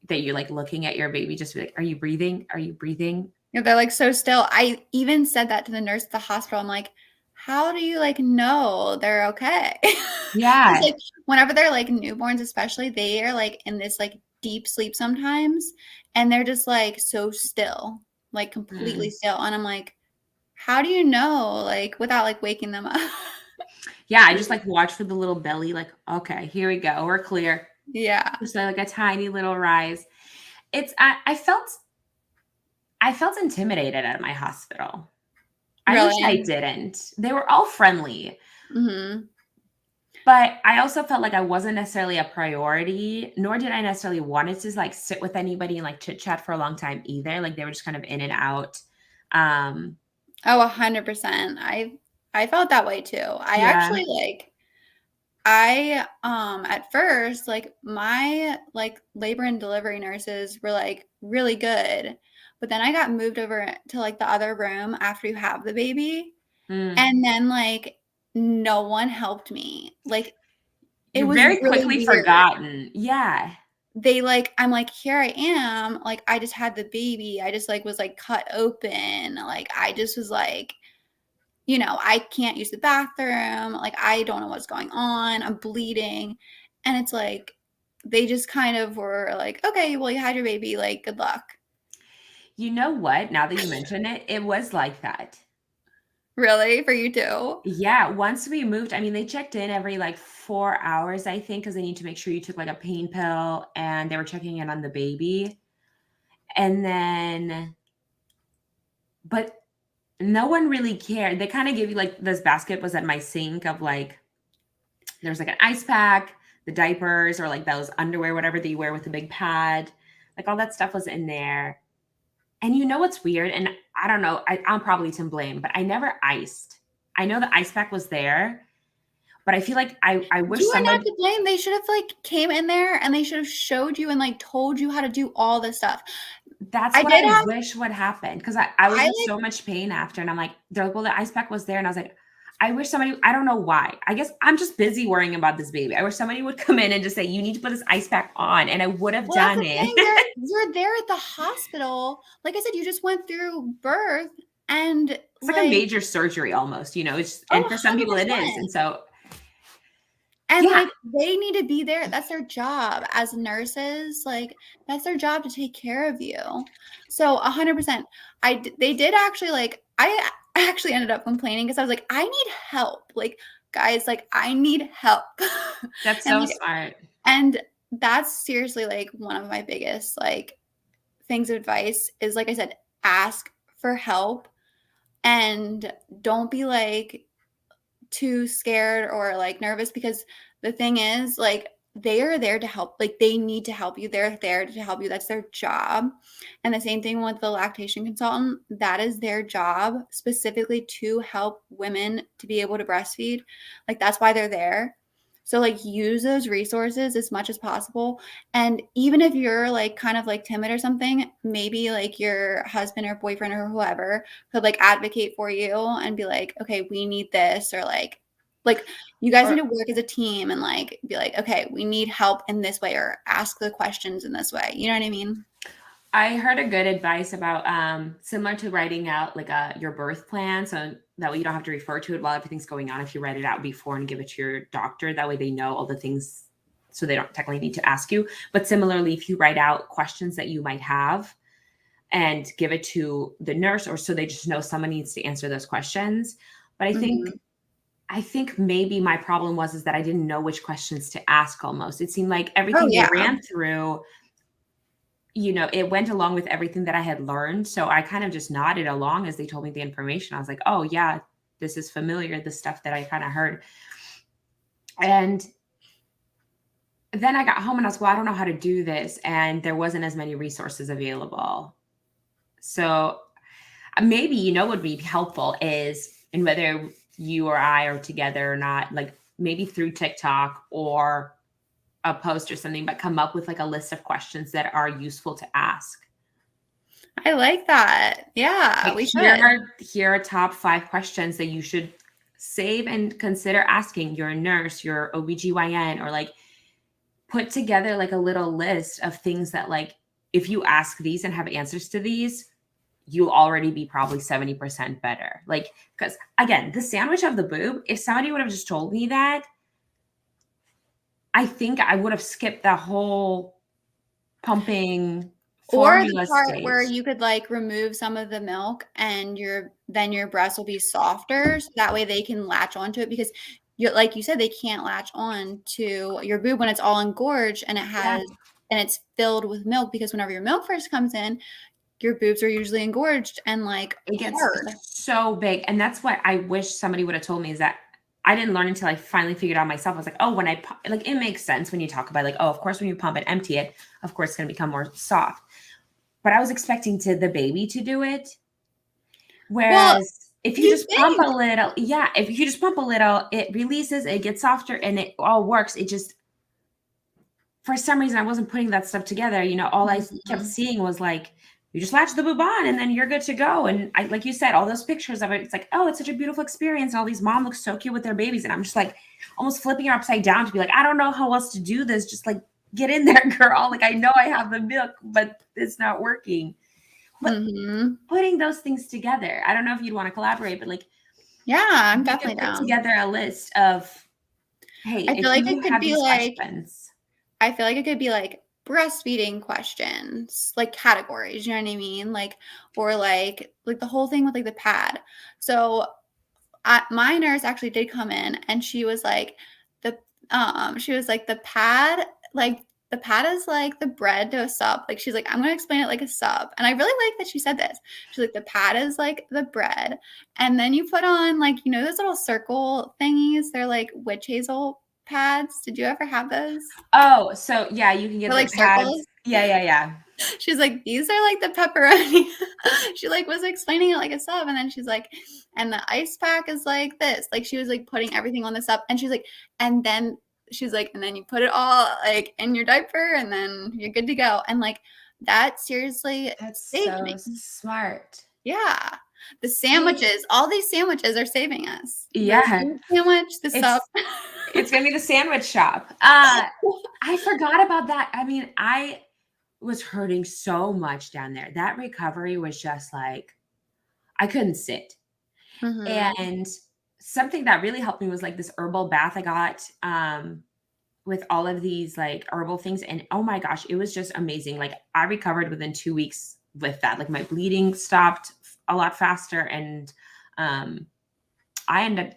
That you're like looking at your baby, just be like, are you breathing? Are you breathing? Yeah, they're like so still. I even said that to the nurse at the hospital. I'm like, how do you like know they're okay? Because Yeah. like whenever they're like newborns, especially, they are like in this like deep sleep sometimes, and they're just like so still, like completely Mm. still. And I'm like, how do you know, like without like waking them up? Yeah, I just like watch for the little belly, like, okay, here we go. We're clear. Yeah. Just like a tiny little rise. I felt intimidated at my hospital. I wish I Really? didn't. They were all friendly. Mm-hmm. But I also felt like I wasn't necessarily a priority, nor did I necessarily wanted to like sit with anybody and like chit chat for a long time either. Like they were just kind of in and out. Um, Oh, 100%. I felt that way too. I yeah. actually like I at first like my like labor and delivery nurses were like really good. But then I got moved over to like the other room after you have the baby. Mm. And then like no one helped me. Like it You're was very really quickly weird. forgotten. Yeah. They like I'm like, "Here I am, like, I just had the baby, I just, like, was, like, cut open, like, I just was, like, I can't use the bathroom, like, I don't know what's going on, I'm bleeding," and it's like, they just kind of were like, "Okay, well, you had your baby, like, good luck." You know what? Now that you mention it, it was like that. Really? For you too? Yeah, once we moved, I mean, they checked in every like 4 hours, I think, because they need to make sure you took like a pain pill and they were checking in on the baby. And then, but no one really cared. They kind of give you like this basket was at my sink of like, there's like an ice pack, the diapers, or like those underwear, whatever that you wear with a big pad. Like all that stuff was in there. And you know what's weird? And I don't know, I'm probably to blame, but I never iced. I know the ice pack was there, but I feel like I wish You are not somebody. to blame, they should have, like, came in there and they should have showed you and, like, told you how to do all this stuff. That's I what did I have wish would happen because I was I, in like so much pain after, and I'm like, they're like, "Well, the ice pack was there," and I was like, "I wish somebody." I don't know why. I guess I'm just busy worrying about this baby. I wish somebody would come in and just say, "You need to put this ice pack on," and I would have Well, that's done the it. thing, you're there at the hospital. Like I said, you just went through birth and, It's like a like major surgery almost, it's oh, and for some people it is, 100%. and so And, yeah. like, they need to be there. That's their job as nurses, like, that's their job to take care of you. So, 100%. They did actually, like I actually ended up complaining because I was like, "I need help." Like, "Guys, like, I need help." That's And, so like smart. and that's seriously, like, one of my biggest, like, things of advice is, like I said, ask for help and don't be, like, too scared or, like, nervous because the thing is, like, they are there to help. Like, they need to help you. They're there to help you. That's their job. And the same thing with the lactation consultant. That is their job specifically to help women to be able to breastfeed. Like, that's why they're there. So, like, use those resources as much as possible. And even if you're, like, kind of, like, timid or something, maybe, like, your husband or boyfriend or whoever could, like, advocate for you and be like, "Okay, we need this," or, like, you guys need Or to work as a team and, like, be like, "Okay, we need help in this way," or ask the questions in this way. You know what I mean? I heard a good advice about similar to writing out like your birth plan, so that way you don't have to refer to it while everything's going on. If you write it out before and give it to your doctor, that way they know all the things, so they don't technically need to ask you. But similarly, if you write out questions that you might have and give it to the nurse, or so they just know someone needs to answer those questions. But Mhm. I think maybe my problem was is that I didn't know which questions to ask. Almost, it seemed like Oh, everything they yeah. ran through, it went along with everything that I had learned. So I kind of just nodded along as they told me the information. I was like, oh, yeah, this is familiar, the stuff that I kind of heard. And then I got home and I was, well, I don't know how to do this. And there wasn't as many resources available. So maybe, what would be helpful is, and whether you or I are together or not, like maybe through TikTok or a post or something, but come up with like a list of questions that are useful to ask. I like that. Yeah, Like we here should. are here are top 5 questions that you should save and consider asking your nurse, your OBGYN, or like put together like a little list of things that like if you ask these and have answers to these, you'll already be probably 70% better. Like, because again, the sandwich of the boob, if somebody would have just told me that, I think I would have skipped the whole pumping Or the formula part where stage. you could, like, remove some of the milk and your breast will be softer, so that way they can latch onto it because you like you said, they can't latch on to your boob when it's all engorged and Yeah. it's filled with milk because whenever your milk first comes in, your boobs are usually engorged and like It gets hard. so big. And that's what I wish somebody would have told me, is that I didn't learn until I finally figured out myself. I was like, oh, when I like, it makes sense when you talk about like, oh, of course, when you pump and empty it, of course, it's going to become more soft. But I was expecting the baby to do it. Whereas if you just pump a little, if you just pump a little, it releases, it gets softer, and it all works. It just, for some reason, I wasn't putting that stuff together. You know, all I kept seeing was like, you just latch the boob on and then you're good to go. And I, like you said, all those pictures of it, it's like, oh, it's such a beautiful experience. And all these moms look so cute with their babies. And I'm just like almost flipping her upside down to be like, I don't know how else to do this. Just like, get in there, girl. Like, I know I have the milk, but it's not working. But putting those things together, I don't know if you'd want to collaborate, but like, yeah, I'm definitely put down. together a list of, hey, I feel like it could be like, questions. I feel like it could be like breastfeeding questions, like categories, you know what I mean? Like, or like the whole thing with like the pad. So my nurse actually did come in and she was like, the pad, like the pad is like the bread to a sub. Like, she's like, I'm going to explain it like a sub. And I really like that she said this. She's like, the pad is like the bread. And then you put on like, you know, those little circle thingies. They're like witch hazel pads. Did you ever have those? Oh, so yeah, you can get the like pads. circles. Yeah. She's like, these are like the pepperoni. She like was explaining it like a sub, and then she's like, and the ice pack is like this. Like, she was like putting everything on the sub, and she's like, and then she's like, and then you put it all like in your diaper, and then you're good to go. And like that, seriously, that's saved so me. smart. Yeah. The sandwiches, all these sandwiches are saving us. Yeah. The sandwich, the sub. It's going to be the sandwich shop. I forgot about that. I mean, I was hurting so much down there. That recovery was just like, I couldn't sit. And something that really helped me was like this herbal bath I got with all of these like herbal things. And oh my gosh, it was just amazing. Like, I recovered within 2 weeks with that. Like, my bleeding stopped a lot faster. And I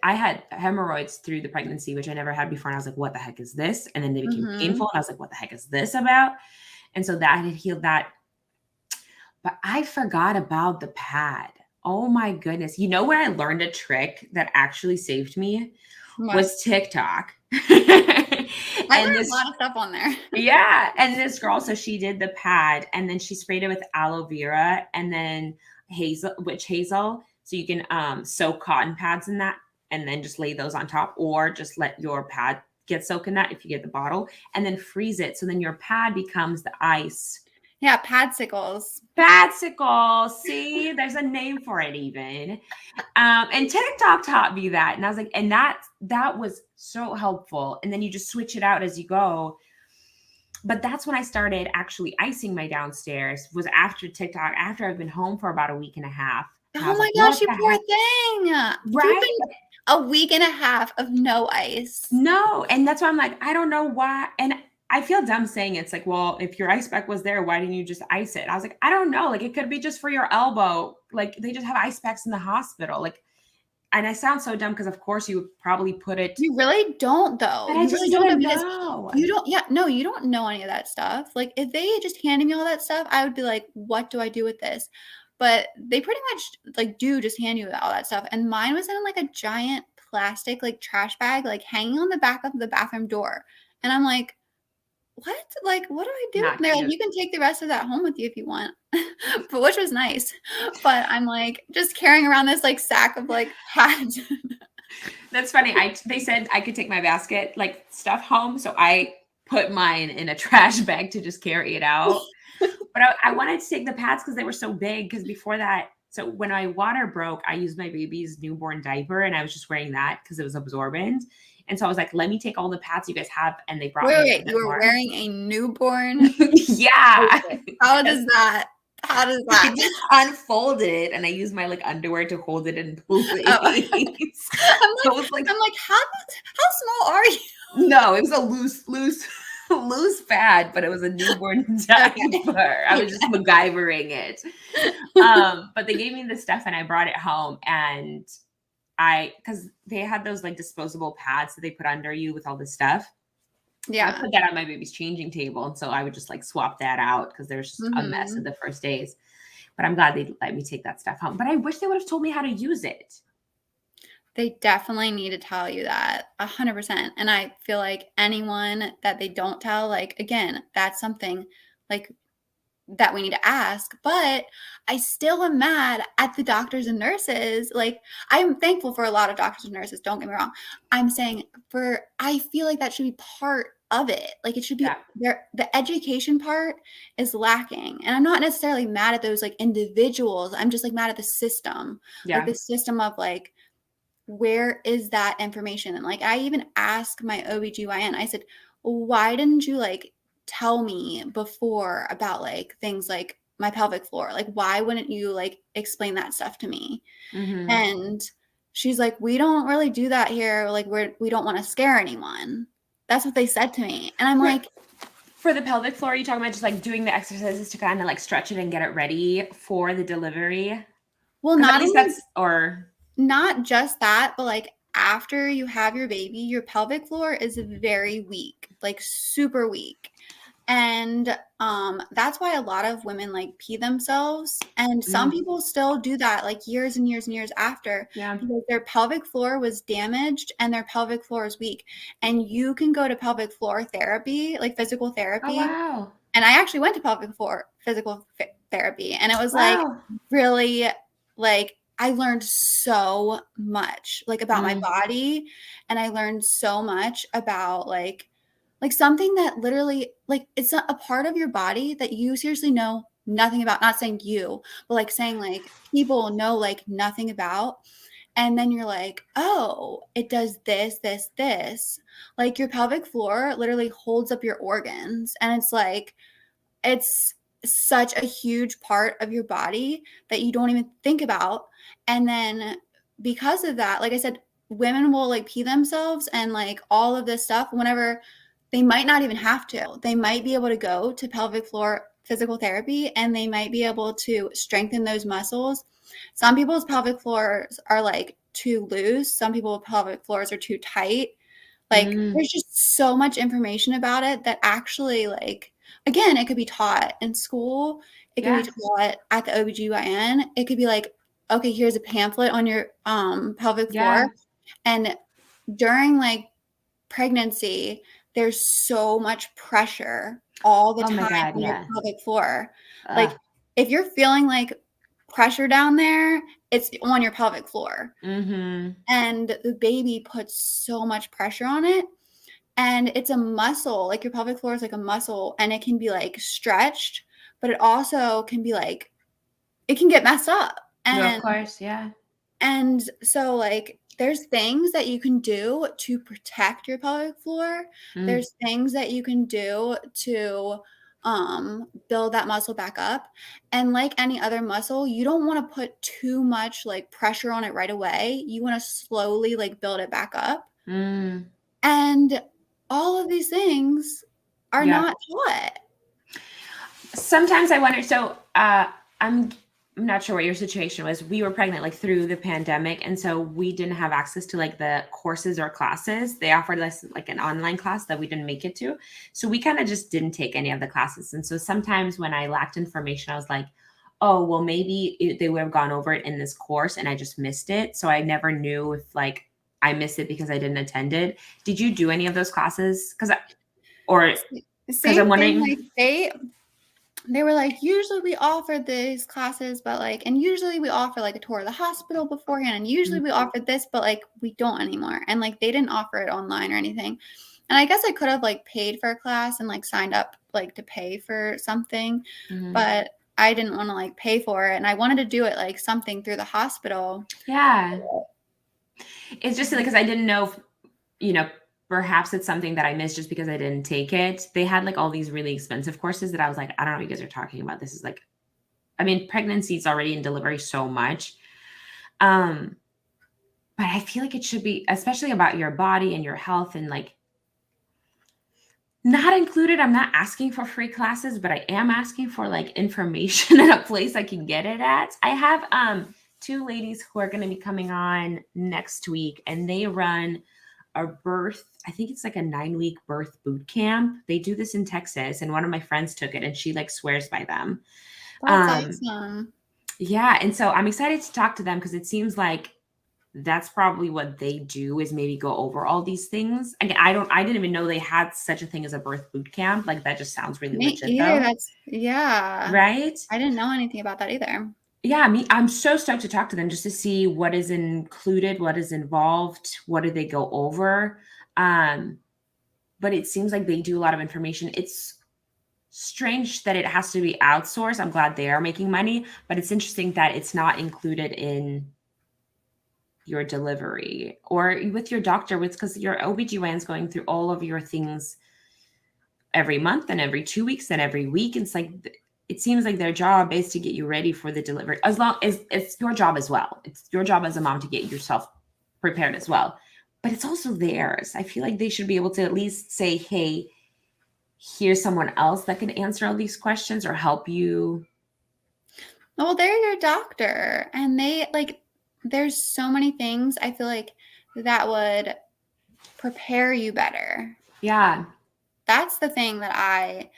had hemorrhoids through the pregnancy, which I never had before. And I was like, what the heck is this? And then they became painful. And I was like, what the heck is this about? And so that had healed that. But I forgot about the pad. Oh my goodness. You know where I learned a trick that actually saved me? Was TikTok. I learned a lot of stuff on there. Yeah. And this girl, so she did the pad and then she sprayed it with aloe vera and then witch hazel. So you can soak cotton pads in that and then just lay those on top, or just let your pad get soaked in that if you get the bottle, and then freeze it. So then your pad becomes the ice. Yeah, padsicles. Padsicles. See, there's a name for it even. And TikTok taught me that. And I was like, and that was so helpful. And then you just switch it out as you go. But that's when I started actually icing my downstairs, was after TikTok, after I've been home for about a week and a half. Oh my gosh, you poor thing. Right? A week and a half of no ice. No. And that's why I'm like, I don't know why. And I feel dumb saying it. It's like, well, if your ice pack was there, why didn't you just ice it? I was like, I don't know. Like, it could be just for your elbow. Like, they just have ice packs in the hospital. Like, and I sound so dumb because of course you would probably put it. You really don't though. But I just really don't know. You don't. Yeah, no, you don't know any of that stuff. Like, if they just handed me all that stuff, I would be like, what do I do with this? But they pretty much like do just hand you all that stuff. And mine was in like a giant plastic like trash bag, like hanging on the back of the bathroom door. And I'm like, what? Like, what do I do? And they're like, you can take the rest of that home with you if you want. But which was nice. But I'm like just carrying around this like sack of like pads. That's funny. They said I could take my basket like stuff home. So I put mine in a trash bag to just carry it out. But I wanted to take the pads because they were so big. Because before that, so when my water broke, I used my baby's newborn diaper and I was just wearing that because it was absorbent. And so I was like, let me take all the pads you guys have. And they brought me. Wait, you were wearing a newborn? Yeah. Okay. How does that? I just unfolded it and I used my like underwear to hold it in place. I'm like, how small are you? No, it was a loose pad, but it was a newborn diaper. I was just MacGyvering it. But they gave me the stuff and I brought it home, and because they had those like disposable pads that they put under you with all this stuff. Yeah. I put that on my baby's changing table. And so I would just like swap that out because there was just a mess in the first days. but I'm glad they let me take that stuff home. But I wish they would have told me how to use it. They definitely need to tell you that 100%. And I feel like anyone that they don't tell, like, again, that's something like that we need to ask. But I still am mad at the doctors and nurses. Like, I'm thankful for a lot of doctors and nurses. Don't get me wrong. I'm saying I feel like that should be part of it. Like, it should be there. The education part is lacking. And I'm not necessarily mad at those like individuals. I'm just like mad at the system. Like the system of like, where is that information? And like, I even asked my OBGYN, I said, why didn't you like tell me before about like things like my pelvic floor? Like, why wouldn't you like explain that stuff to me? Mm-hmm. And she's like, we don't really do that here. Like, we don't want to scare anyone. That's what they said to me. And I'm like, for the pelvic floor, are you talking about just like doing the exercises to kind of like stretch it and get it ready for the delivery? Well, not only not just that, but like after you have your baby, your pelvic floor is very weak, like super weak. And that's why a lot of women like pee themselves. And some people still do that like years and years and years after, because their pelvic floor was damaged and their pelvic floor is weak. And you can go to pelvic floor therapy, like physical therapy. Oh, wow. And I actually went to pelvic floor physical therapy. And it was like really like, I learned so much like about my body, and I learned so much about like something that literally like it's not a part of your body that you seriously know nothing about. Not saying you, but like saying like people know like nothing about. And then you're like, oh, it does this, this, this. Like your pelvic floor literally holds up your organs. And it's like, it's such a huge part of your body that you don't even think about. And then because of that, like I said, women will like pee themselves and like all of this stuff whenever they might not even have to. They might be able to go to pelvic floor physical therapy and they might be able to strengthen those muscles. Some people's pelvic floors are like too loose. Some people's pelvic floors are too tight. Like there's just so much information about it that actually like, again, it could be taught in school. It could be taught at the OBGYN. It could be like, okay, here's a pamphlet on your pelvic floor. And during like pregnancy, there's so much pressure all the time on your pelvic floor. Like if you're feeling like pressure down there, it's on your pelvic floor. And the baby puts so much pressure on it. And it's a muscle, like your pelvic floor is like a muscle, and it can be like stretched, but it also can be like, it can get messed up. And of course, and so like there's things that you can do to protect your pelvic floor. There's things that you can do to build that muscle back up. And like any other muscle, you don't want to put too much like pressure on it right away. You want to slowly like build it back up. And all of these things are not taught. Sometimes I wonder, so I'm not sure what your situation was. We were pregnant like through the pandemic, and so we didn't have access to like the courses or classes. They offered us like an online class that we didn't make it to. So we kind of just didn't take any of the classes. And so sometimes when I lacked information, I was like, oh, well, maybe they would have gone over it in this course and I just missed it. So I never knew if like I missed it because I didn't attend it. Did you do any of those classes? Because I'm wondering. Like they were like, usually we offer these classes, but like, and usually we offer like a tour of the hospital beforehand, and usually we offered this, but like we don't anymore. And like they didn't offer it online or anything. And I guess I could have like paid for a class and like signed up like to pay for something, but I didn't want to like pay for it, and I wanted to do it like something through the hospital. It's just because I didn't know if, perhaps it's something that I missed just because I didn't take it. They had like all these really expensive courses that I was like, I don't know what you guys are talking about. This is like, I mean, pregnancy is already in delivery so much. But I feel like it should be, especially about your body and your health, and like not included. I'm not asking for free classes, but I am asking for like information at a place I can get it at. I have two ladies who are going to be coming on next week, and they run a birth, I think it's like a 9-week birth boot camp. They do this in Texas, and one of my friends took it and she like swears by them. That's awesome. Yeah. And so I'm excited to talk to them because it seems like that's probably what they do is maybe go over all these things. Again, I didn't even know they had such a thing as a birth boot camp. Like that just sounds really Me legit either. though. Yeah. Right? I didn't know anything about that either. Yeah, I'm so stoked to talk to them just to see what is included, what is involved, what do they go over. Um, but it seems like they do a lot of information. It's strange that it has to be outsourced. I'm glad they are making money, but it's interesting that it's not included in your delivery or with your doctor with because your OBGYN is going through all of your things every month and every 2 weeks and every week. It's like it seems like their job is to get you ready for the delivery as long as it's your job as well. It's your job as a mom to get yourself prepared as well. But it's also theirs. I feel like they should be able to at least say, hey, here's someone else that can answer all these questions or help you. Well, they're your doctor, and they like. There's so many things I feel like that would prepare you better. Yeah. That's the thing that I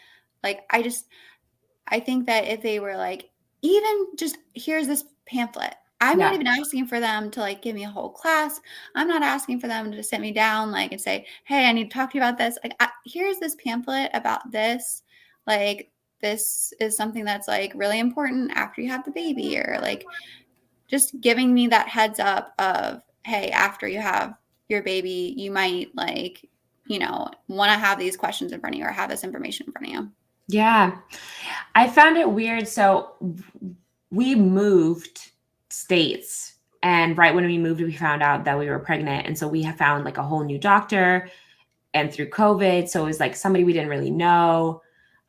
like. I think that if they were like, even just here's this pamphlet. I'm not Yeah. even asking for them to like give me a whole class. I'm not asking for them to sit me down like and say, "Hey, I need to talk to you about this." Like, here's this pamphlet about this. Like, this is something that's like really important after you have the baby, or like just giving me that heads up of, hey, after you have your baby, you might like, want to have these questions in front of you or have this information in front of you. Yeah. I found it weird. So we moved states. And right when we moved, we found out that we were pregnant. And so we have found like a whole new doctor and through COVID. So it was like somebody we didn't really know.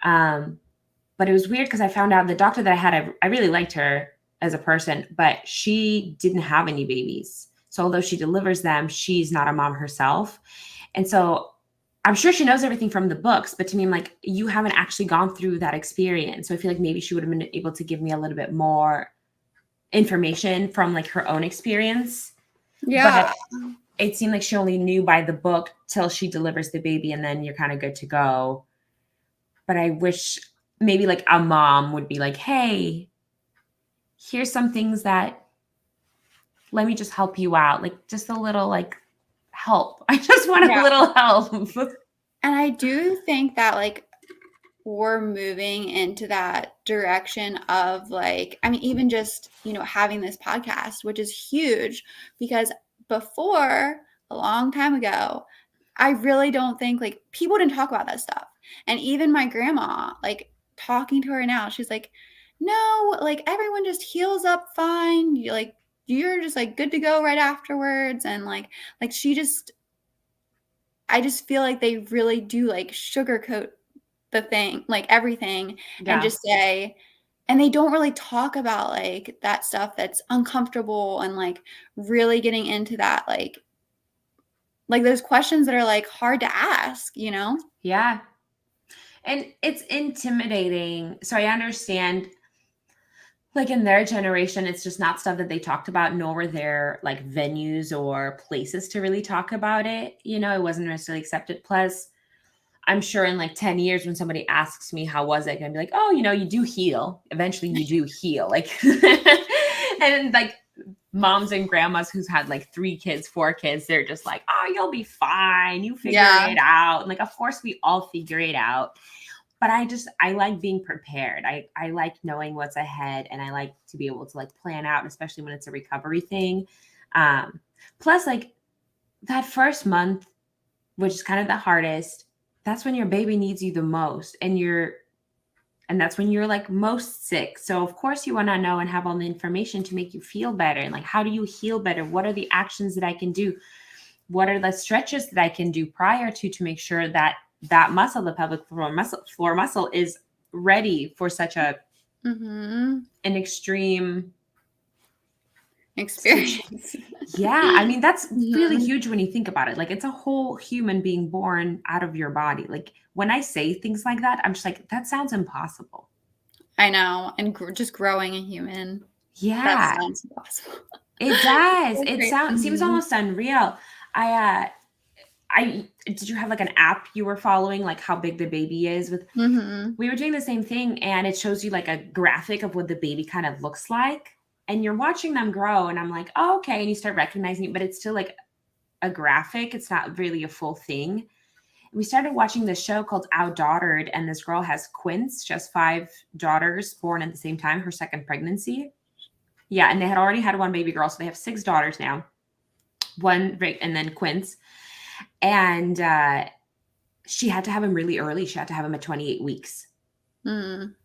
But it was weird because I found out the doctor that I had, I really liked her as a person, but she didn't have any babies. So although she delivers them, she's not a mom herself. And so I'm sure she knows everything from the books, but to me, I'm like, you haven't actually gone through that experience. So I feel like maybe she would have been able to give me a little bit more information from like her own experience. Yeah. But it seemed like she only knew by the book till she delivers the baby and then you're kind of good to go. But I wish maybe like a mom would be like, hey, here's some things that let me just help you out. Like just a little like help. I just want a little help. And I do think that like we're moving into that direction of like, I mean, even just, having this podcast, which is huge because before a long time ago, I really don't think like people didn't talk about that stuff. And even my grandma, like talking to her now, she's like, no, like everyone just heals up fine. You're just like good to go right afterwards. And like I just feel like they really do like sugarcoat the thing, like everything, and Yeah. just say, and they don't really talk about like that stuff that's uncomfortable and like really getting into that, like those questions that are like hard to ask, Yeah. And it's intimidating. So I understand like in their generation, it's just not stuff that they talked about, nor were there like venues or places to really talk about it. It wasn't necessarily accepted. Plus, I'm sure in like 10 years when somebody asks me how was it, I'm gonna be like, oh, you do heal. Eventually you do heal. Like and like moms and grandmas who's had like 3 kids, 4 kids, they're just like, oh, you'll be fine. You figure it out. And like, of course we all figure it out. But I like being prepared. I like knowing what's ahead and I like to be able to like plan out, especially when it's a recovery thing. Plus like that first month, which is kind of the hardest, that's when your baby needs you the most and that's when you're like most sick. So of course you want to know and have all the information to make you feel better. And like, how do you heal better? What are the actions that I can do? What are the stretches that I can do prior to make sure that that muscle, the pelvic floor muscle is ready for such an extreme experience. Yeah. I mean, that's really huge when you think about it. Like it's a whole human being born out of your body. Like when I say things like that, I'm just like, that sounds impossible. I know. And just growing a human. Yeah. That sounds impossible. It does. It seems almost unreal. did you have like an app you were following, like how big the baby is with, we were doing the same thing, and it shows you like a graphic of what the baby kind of looks like, and you're watching them grow, and I'm like, oh, okay. And you start recognizing it, but it's still like a graphic. It's not really a full thing. We started watching this show called Outdaughtered, and this girl has twins. She has 5 daughters born at the same time, her second pregnancy. Yeah, and they had already had one baby girl, so they have 6 daughters now. One, and then twins. And she had to have him really early. She had to have him at 28 weeks. And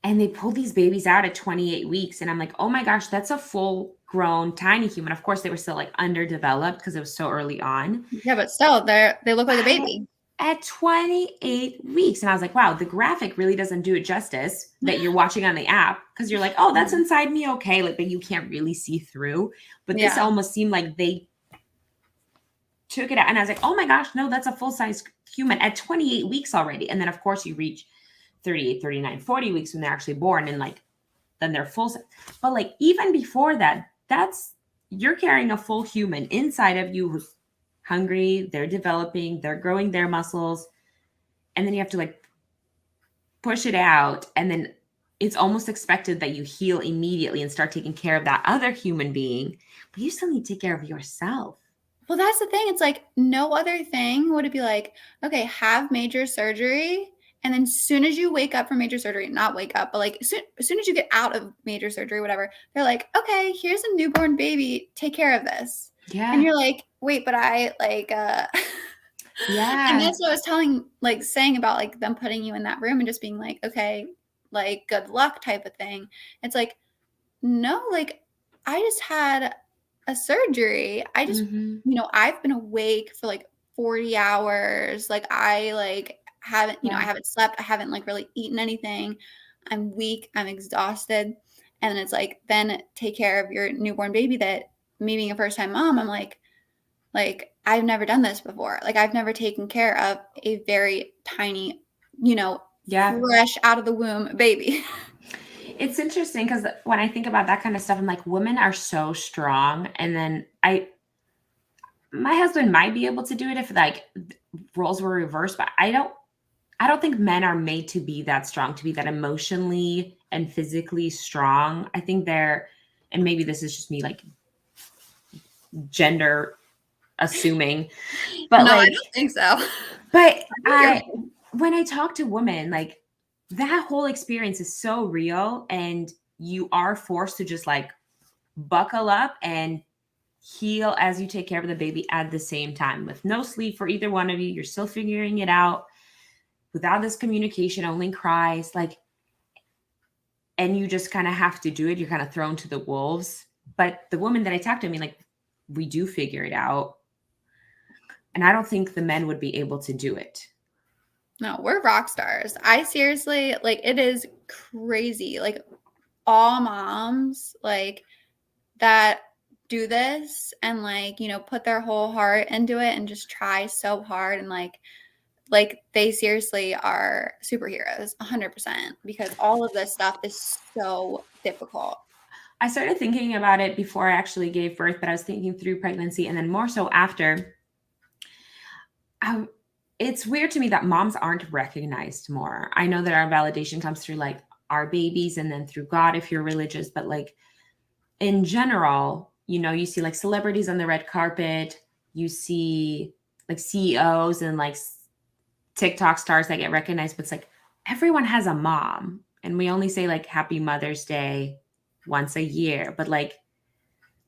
they pulled these babies out at 28 weeks. And I'm like, oh my gosh, that's a full grown tiny human. Of course, they were still like underdeveloped because it was so early on. Yeah, but still, they look like a baby. At 28 weeks. And I was like, wow, the graphic really doesn't do it justice that you're watching on the app, because you're like, oh, that's inside me. Okay. Like, but you can't really see through. But this almost seemed like they took it out. And I was like, oh my gosh, no, that's a full-size human at 28 weeks already. And then of course you reach 38, 39, 40 weeks when they're actually born, and like, then they're full size. But like, even before that, you're carrying a full human inside of you who's hungry, they're developing, they're growing their muscles. And then you have to like push it out. And then it's almost expected that you heal immediately and start taking care of that other human being, but you still need to take care of yourself. Well, that's the thing. It's like no other thing would it be like, okay, have major surgery. And then as soon as you wake up from major surgery, not wake up, but like as soon as you get out of major surgery, whatever, they're like, okay, here's a newborn baby. Take care of this. Yeah. And you're like, wait, but I like, yeah. And that's what I was saying about like them putting you in that room and just being like, okay, like good luck type of thing. It's like, no, like I just had a surgery. I just, I've been awake for like 40 hours. Like I like haven't, I haven't slept. I haven't like really eaten anything. I'm weak. I'm exhausted. And it's like, then take care of your newborn baby that me being a first time mom, I'm like, I've never done this before. Like I've never taken care of a very tiny, fresh out of the womb baby. It's interesting because when I think about that kind of stuff, I'm like, women are so strong. And then my husband might be able to do it if like roles were reversed, but I don't think men are made to be that strong, to be that emotionally and physically strong. I think and maybe this is just me like gender assuming, but no, like, I don't think so. But when I talk to women, like that whole experience is so real, and you are forced to just like buckle up and heal as you take care of the baby at the same time, with no sleep for either one of you. You're still figuring it out without this communication, only cries, like, and you just kind of have to do it. You're kind of thrown to the wolves. But the woman that I talked to, I mean, like, we do figure it out. And I don't think the men would be able to do it. No, we're rock stars. I seriously, like, it is crazy. Like, all moms, like, that do this and, like, put their whole heart into it and just try so hard. And, like they seriously are superheroes, 100%, because all of this stuff is so difficult. I started thinking about it before I actually gave birth, but I was thinking through pregnancy and then more so after. It's weird to me that moms aren't recognized more. I know that our validation comes through like our babies and then through God if you're religious, but like in general, you see like celebrities on the red carpet, you see like CEOs and like TikTok stars that get recognized, but it's like everyone has a mom, and we only say like Happy Mother's Day once a year. But like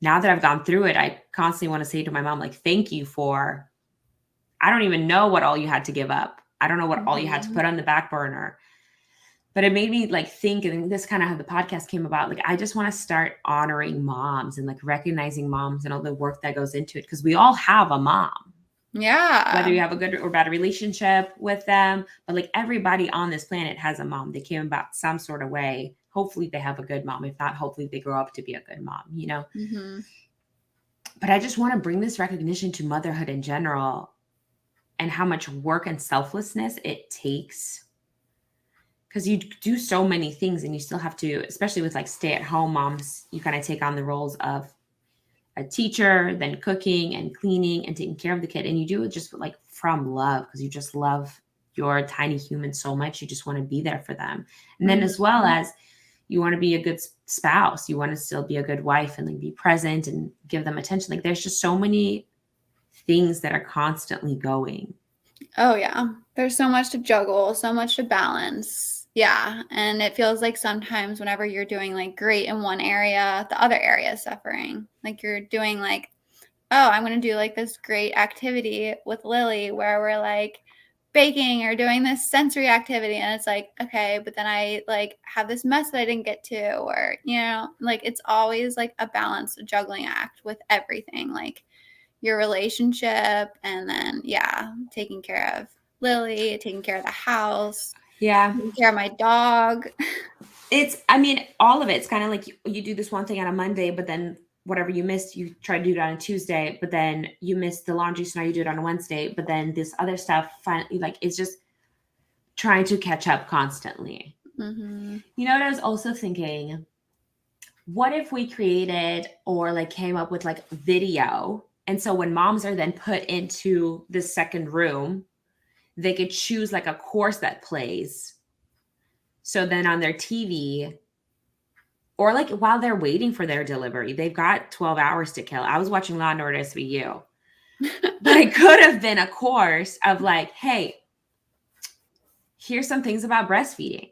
now that I've gone through it, I constantly want to say to my mom, like, thank you for, I don't even know what all you had to give up. I don't know what all you had to put on the back burner. But it made me like think, and this kind of how the podcast came about. Like, I just want to start honoring moms and like recognizing moms and all the work that goes into it, because we all have a mom. Yeah. Whether you have a good or bad relationship with them, but like everybody on this planet has a mom. They came about some sort of way. Hopefully they have a good mom. If not, hopefully they grow up to be a good mom, But I just want to bring this recognition to motherhood in general and how much work and selflessness it takes. Because you do so many things and you still have to, especially with like stay-at-home moms, you kind of take on the roles of a teacher, then cooking and cleaning and taking care of the kid. And you do it just like from love, because you just love your tiny human so much. You just want to be there for them. And then as well as you want to be a good spouse, you want to still be a good wife and like be present and give them attention. Like there's just so many things that are constantly going. Oh yeah. There's so much to juggle, so much to balance. Yeah. And it feels like sometimes whenever you're doing like great in one area, the other area is suffering. Like you're doing like, oh, I'm going to do like this great activity with Lily where we're like baking or doing this sensory activity. And it's like, okay, but then I like have this mess that I didn't get to, or, you know, like it's always like a balance, a juggling act with everything. Like your relationship, and then taking care of Lily, taking care of the house, taking care of my dog. I mean, all of it's kind of like you do this one thing on a Monday, but then whatever you missed, you try to do it on a Tuesday, but then you missed the laundry, so now you do it on a Wednesday, but then this other stuff finally, like it's just trying to catch up constantly. You know what I was also thinking? What if we created or like came up with like video, and so when moms are then put into the second room, they could choose like a course that plays. So then on their TV, or like while they're waiting for their delivery, they've got 12 hours to kill. I was watching Law and Order SVU, but it could have been a course of like, hey, here's some things about breastfeeding.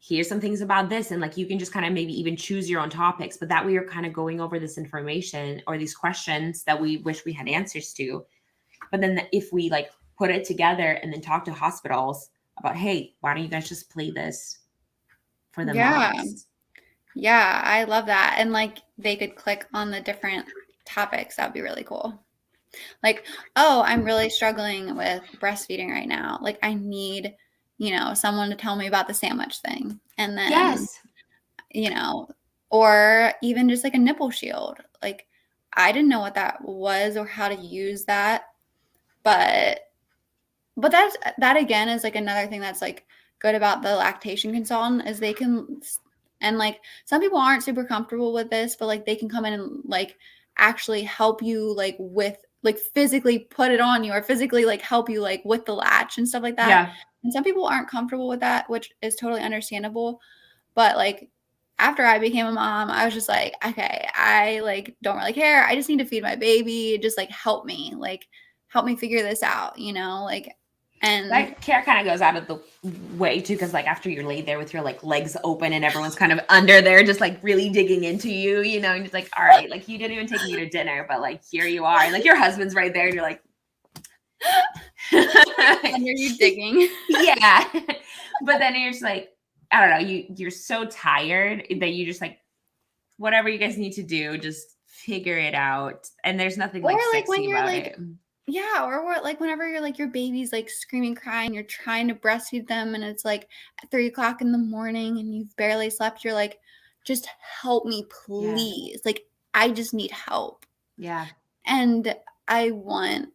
Here's some things about this. And like, you can just kind of maybe even choose your own topics, but that way you're kind of going over this information or these questions that we wish we had answers to. But then if we like put it together and then talk to hospitals about, hey, why don't you guys just play this for the moms? Yeah, I love that. And like they could click on the different topics. That'd be really cool. Like, oh, I'm really struggling with breastfeeding right now. Like I need, you know, someone to tell me about the sandwich thing. And then, you know, or even just like a nipple shield. Like I didn't know what that was or how to use that. But that again is like another thing that's like good about the lactation consultant is they can, and like some people aren't super comfortable with this, but like they can come in and like actually help you like with like physically put it on you or physically like help you like with the latch and stuff like that. And some people aren't comfortable with that, which is totally understandable. But like after I became a mom, I was just like, okay, I like don't really care. I just need to feed my baby. Just like help me figure this out, you know, like. And that care kind of goes out of the way too, because like after you're laid there with your like legs open and everyone's kind of under there just like really digging into you, you know, and it's like, all right, like you didn't even take me to dinner, but like here you are, and like your husband's right there and you're like under you digging. But then you're just like, I don't know, you're so tired that you just like, whatever you guys need to do, just figure it out. And there's nothing like sexy when you're about like, it. Yeah, or like whenever you're like your baby's like screaming, crying, you're trying to breastfeed them, and it's like 3:00 in the morning, and you've barely slept. You're like, just help me, please. Like I just need help. And I want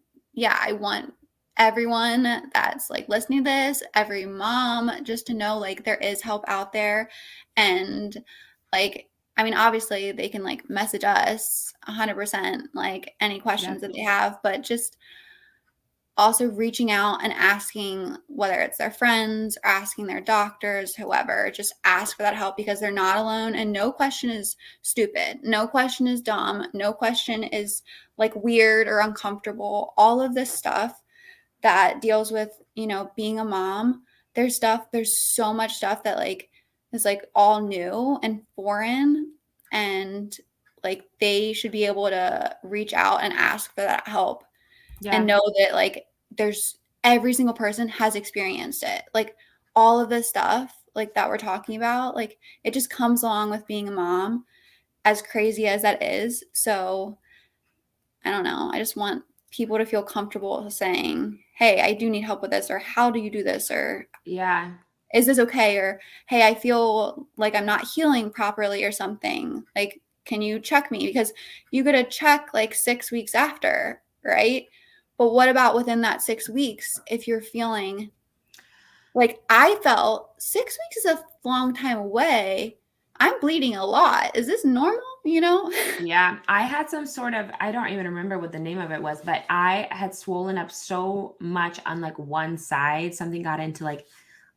everyone that's like listening to this, every mom, just to know like there is help out there, and like. I mean, obviously they can like message us 100%, like any questions that they have, but just also reaching out and asking, whether it's their friends or asking their doctors, whoever, just ask for that help because they're not alone. And no question is stupid. No question is dumb. No question is like weird or uncomfortable. All of this stuff that deals with, you know, being a mom, there's so much stuff that like is like all new and foreign, and like they should be able to reach out and ask for that help and know that like there's every single person has experienced it. Like all of this stuff like that we're talking about, like it just comes along with being a mom, as crazy as that is. So I don't know. I just want people to feel comfortable saying, hey, I do need help with this, or how do you do this, or is this okay, or hey, I feel like I'm not healing properly or something. Like, can you check me? Because you get a check like 6 weeks after, right? But what about within that 6 weeks if you're feeling like I felt 6 weeks is a long time away. I'm bleeding a lot. Is this normal? You know? Yeah, I had some sort of, I don't even remember what the name of it was, but I had swollen up so much on like one side. Something got into like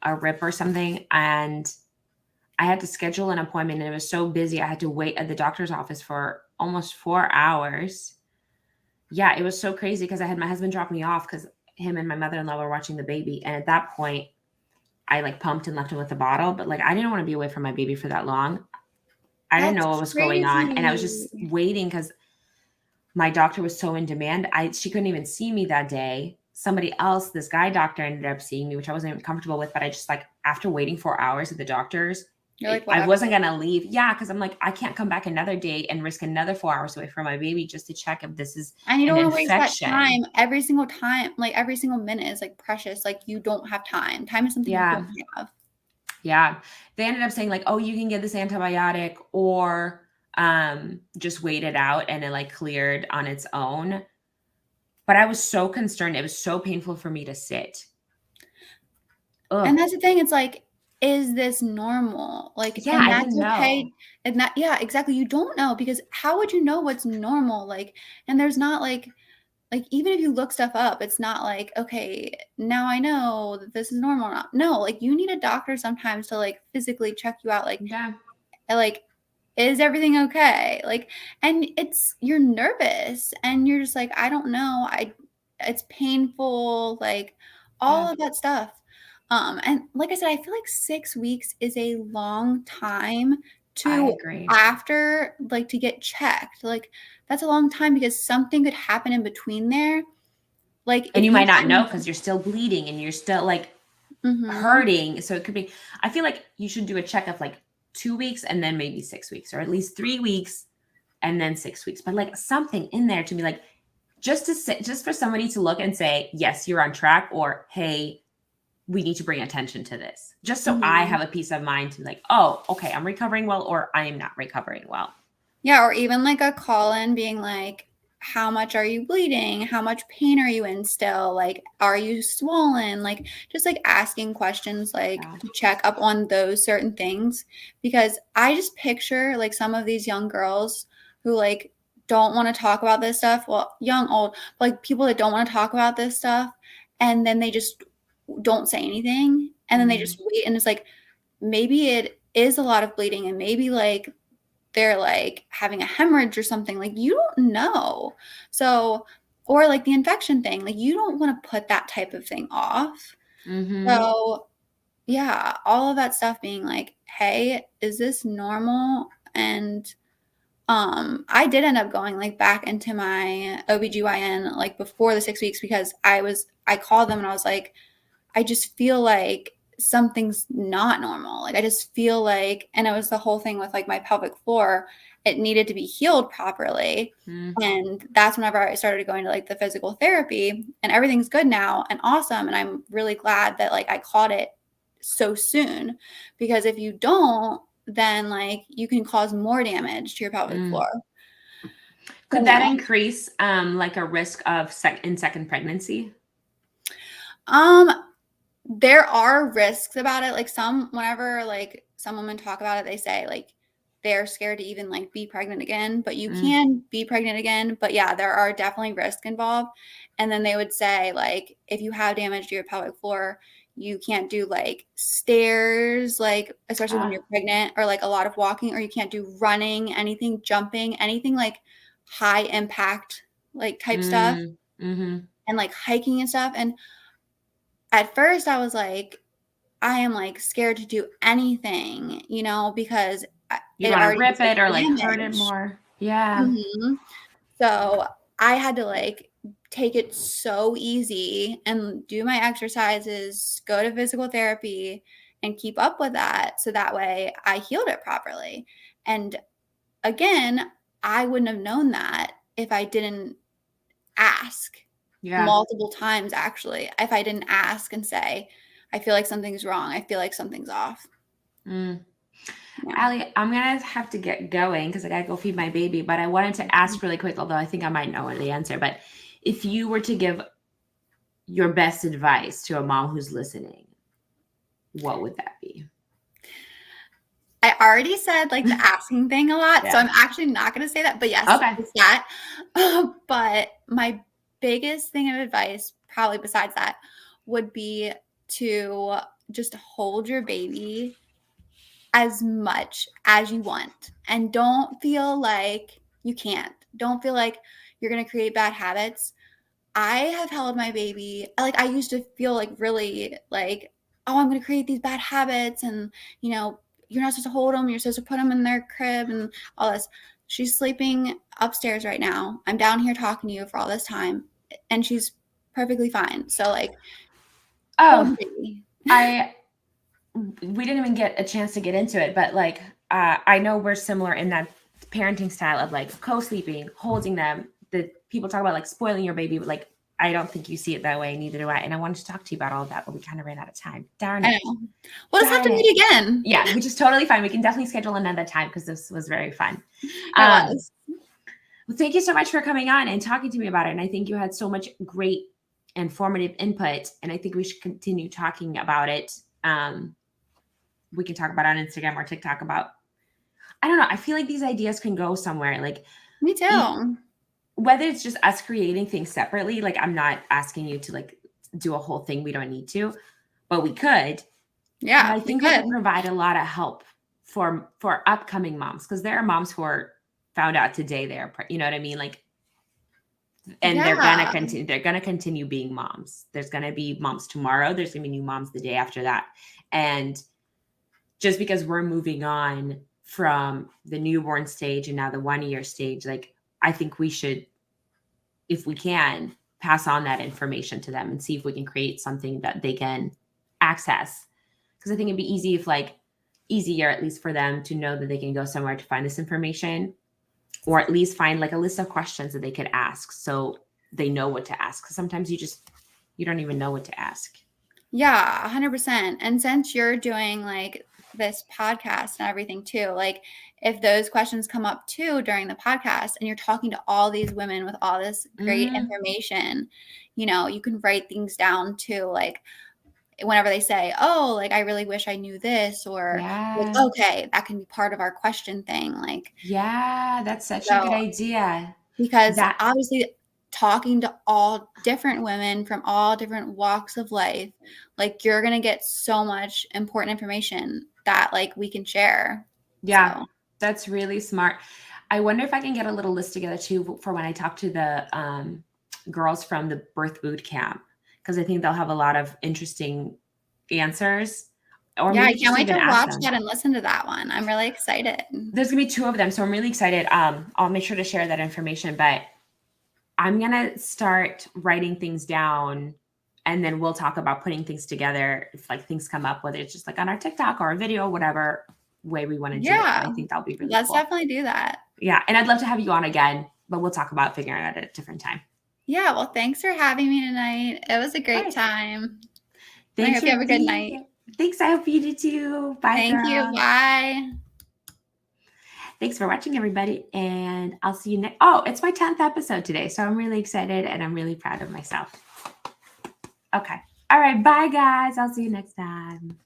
a rip or something. And I had to schedule an appointment and it was so busy. I had to wait at the doctor's office for almost 4 hours. Yeah, it was so crazy because I had my husband drop me off because him and my mother-in-law were watching the baby. And at that point, I like pumped and left him with a bottle, but like I didn't want to be away from my baby for that long. I didn't know what That's was going on. And I was just crazy. waiting because my doctor was so in demand. She couldn't even see me that day. Somebody else, this guy doctor, ended up seeing me, which I wasn't even comfortable with. But I just like after waiting 4 hours at the doctor's, You're like, I whatever. wasn't gonna leave. Yeah, because I'm like, I can't come back another day and risk another 4 hours away from my baby just to check if this is And you an don't want to waste that infection. time. Every single time, like every single minute is like precious. Like you don't have time. Time is something you Yeah. don't have. Yeah. They ended up saying like, oh, you can get this antibiotic or just wait it out and it like cleared on its own. But I was so concerned. It was so painful for me to sit. Ugh. And that's the thing. It's like, is this normal? Like, Yeah, and I that's didn't know. okay. And that, yeah, exactly. You don't know because how would you know what's normal? Like, and there's not like even if you look stuff up, it's not like, okay, now I know that this is normal or not. No, like you need a doctor sometimes to like physically check you out. Yeah. Like, is everything okay? Like, and you're nervous and you're just like, I don't know. It's painful, like Yeah. all of that stuff. And like I said, I feel like 6 weeks is a long time I to agree. after like to get checked. Like that's a long time because something could happen in between there. Like And if you you might not know hadn't, because you're still bleeding and you're still like mhm, hurting. So it could be, I feel like you should do a checkup like 2 weeks and then maybe 6 weeks, or at least 3 weeks and then 6 weeks. But like something in there to be like, just to say, just for somebody to look and say, yes, you're on track, or hey, we need to bring attention to this. Just so I mhm. have a peace of mind to be like, oh, okay, I'm recovering well, or I am not recovering well. Yeah, or even like a call in being like, how much are you bleeding? How much pain are you in still? Like, are you swollen? Like, just like asking questions like Yeah. to check up on those certain things. Because I just picture like some of these young girls who like don't want to talk about this stuff. Well, young, old, but, like people that don't want to talk about this stuff. And then they just don't say anything. And then they Mm, just wait. And it's like, maybe it is a lot of bleeding and maybe like they're like having a hemorrhage or something, like you don't know. So, or like the infection thing, like you don't want to put that type of thing off. mm-hmm. So, yeah, all of that stuff being like, hey, is this normal? And I did end up going like back into my OBGYN like before the 6 weeks because I called them and I was like, I just feel like something's not normal. Like I just feel like, and it was the whole thing with like my pelvic floor, it needed to be healed properly. Mm. And that's whenever I started going to like the physical therapy and everything's good now and awesome. And I'm really glad that like I caught it so soon because if you don't, then like you can cause more damage to your pelvic Mm. floor. So Could that no. increase like a risk of in second pregnancy? Um, There are risks about it. Like whenever like some women talk about it, they say like they're scared to even like be pregnant again, but you Mm. can be pregnant again. But yeah, there are definitely risks involved. And then they would say like if you have damage to your pelvic floor, you can't do like stairs, like especially when Ah. you're pregnant, or like a lot of walking, or you can't do running, anything, jumping, anything like high impact like type stuff, Mm. Mm-hmm. and like hiking and stuff. And at first I was like, I am like scared to do anything, because You it don't want to already was rip like it or like hurt it damaged. more. Yeah. Mhm. So I had to like take it so easy and do my exercises, go to physical therapy, and keep up with that. So that way I healed it properly. And again, I wouldn't have known that if I didn't ask Yeah. multiple times, actually. If I didn't ask and say, I feel like something's wrong. I feel like something's off. Mm. Yeah. Allie, I'm gonna have to get going because I gotta go feed my baby. But I wanted to ask really quick, although I think I might know the answer. But if you were to give your best advice to a mom who's listening, what would that be? I already said like the asking thing a lot, so Yeah. I'm actually not going to say that. But yes, Okay. it's that. But my biggest thing of advice, probably besides that, would be to just hold your baby as much as you want, and don't feel like you can't. Don't feel like you're going to create bad habits. I have held my baby, like I used to feel like really like, oh, I'm going to create these bad habits, and you know, you're not supposed to hold them, you're supposed to put them in their crib and all this. She's sleeping upstairs right now. I'm down here talking to you for all this time, and she's perfectly fine. So like, hold Oh, the baby. we didn't even get a chance to get into it, but like, I know we're similar in that parenting style of like co-sleeping, holding them. The people talk about like spoiling your baby, but like, I don't think you see it that way. Neither do I. And I wanted to talk to you about all of that, but we kind of ran out of time. Darn I it. know. We'll just have to Darn it. meet again. Yeah, which is totally fine. We can definitely schedule another time because this was very fun. It was. Well, thank you so much for coming on and talking to me about it. And I think you had so much great informative input, and I think we should continue talking about it. We can talk about it on Instagram or TikTok about, I don't know. I feel like these ideas can go somewhere. Like, Me too. whether it's just us creating things separately, like I'm not asking you to like do a whole thing. We don't need to, but we could. Yeah, But I we think we could. could provide a lot of help for upcoming moms, because there are moms who are found out today you know what I mean? Like, and Yeah. they're gonna continue being moms. There's gonna be moms tomorrow. There's gonna be new moms the day after that. And just because we're moving on from the newborn stage and now the 1 year stage, like I think we should, if we can, pass on that information to them and see if we can create something that they can access. Because I think it'd be easier at least for them to know that they can go somewhere to find this information, or at least find like a list of questions that they could ask so they know what to ask. Because sometimes you don't even know what to ask. Yeah, 100%. And since you're doing like this podcast and everything too, like if those questions come up too during the podcast and you're talking to all these women with all this great Mm, information, you know, you can write things down too. Like whenever they say, oh, like I really wish I knew this, or like, yeah. okay, that can be part of our question thing. Like, Yeah, that's such a good so idea. because That obviously talking to all different women from all different walks of life, like you're going to get so much important information that like we can share. Yeah, So, that's really smart. I wonder if I can get a little list together too for when I talk to the girls from the birth boot camp, because I think they'll have a lot of interesting answers, or yeah, I maybe can't just wait even to ask watch them. that and listen to that one. I'm really excited. There's gonna be 2 of them, so I'm really excited. I'll make sure to share that information, but I'm gonna start writing things down, and then we'll talk about putting things together if like things come up, whether it's just like on our TikTok or a video, whatever way we want to do it. But I Yeah, think that'll be really let's cool. definitely do that. Yeah, and I'd love to have you on again, but we'll talk about figuring it out at a different time. Yeah, well, thanks for having me tonight. It was a Of great course. time. I Thanks hope you for have a good being night. here. Thanks. I hope you do too. Bye, Thank you. girl. Bye. Thanks for watching, everybody. And I'll see you next. Oh, it's my 10th episode today. So I'm really excited and I'm really proud of myself. Okay. All right. Bye, guys. I'll see you next time.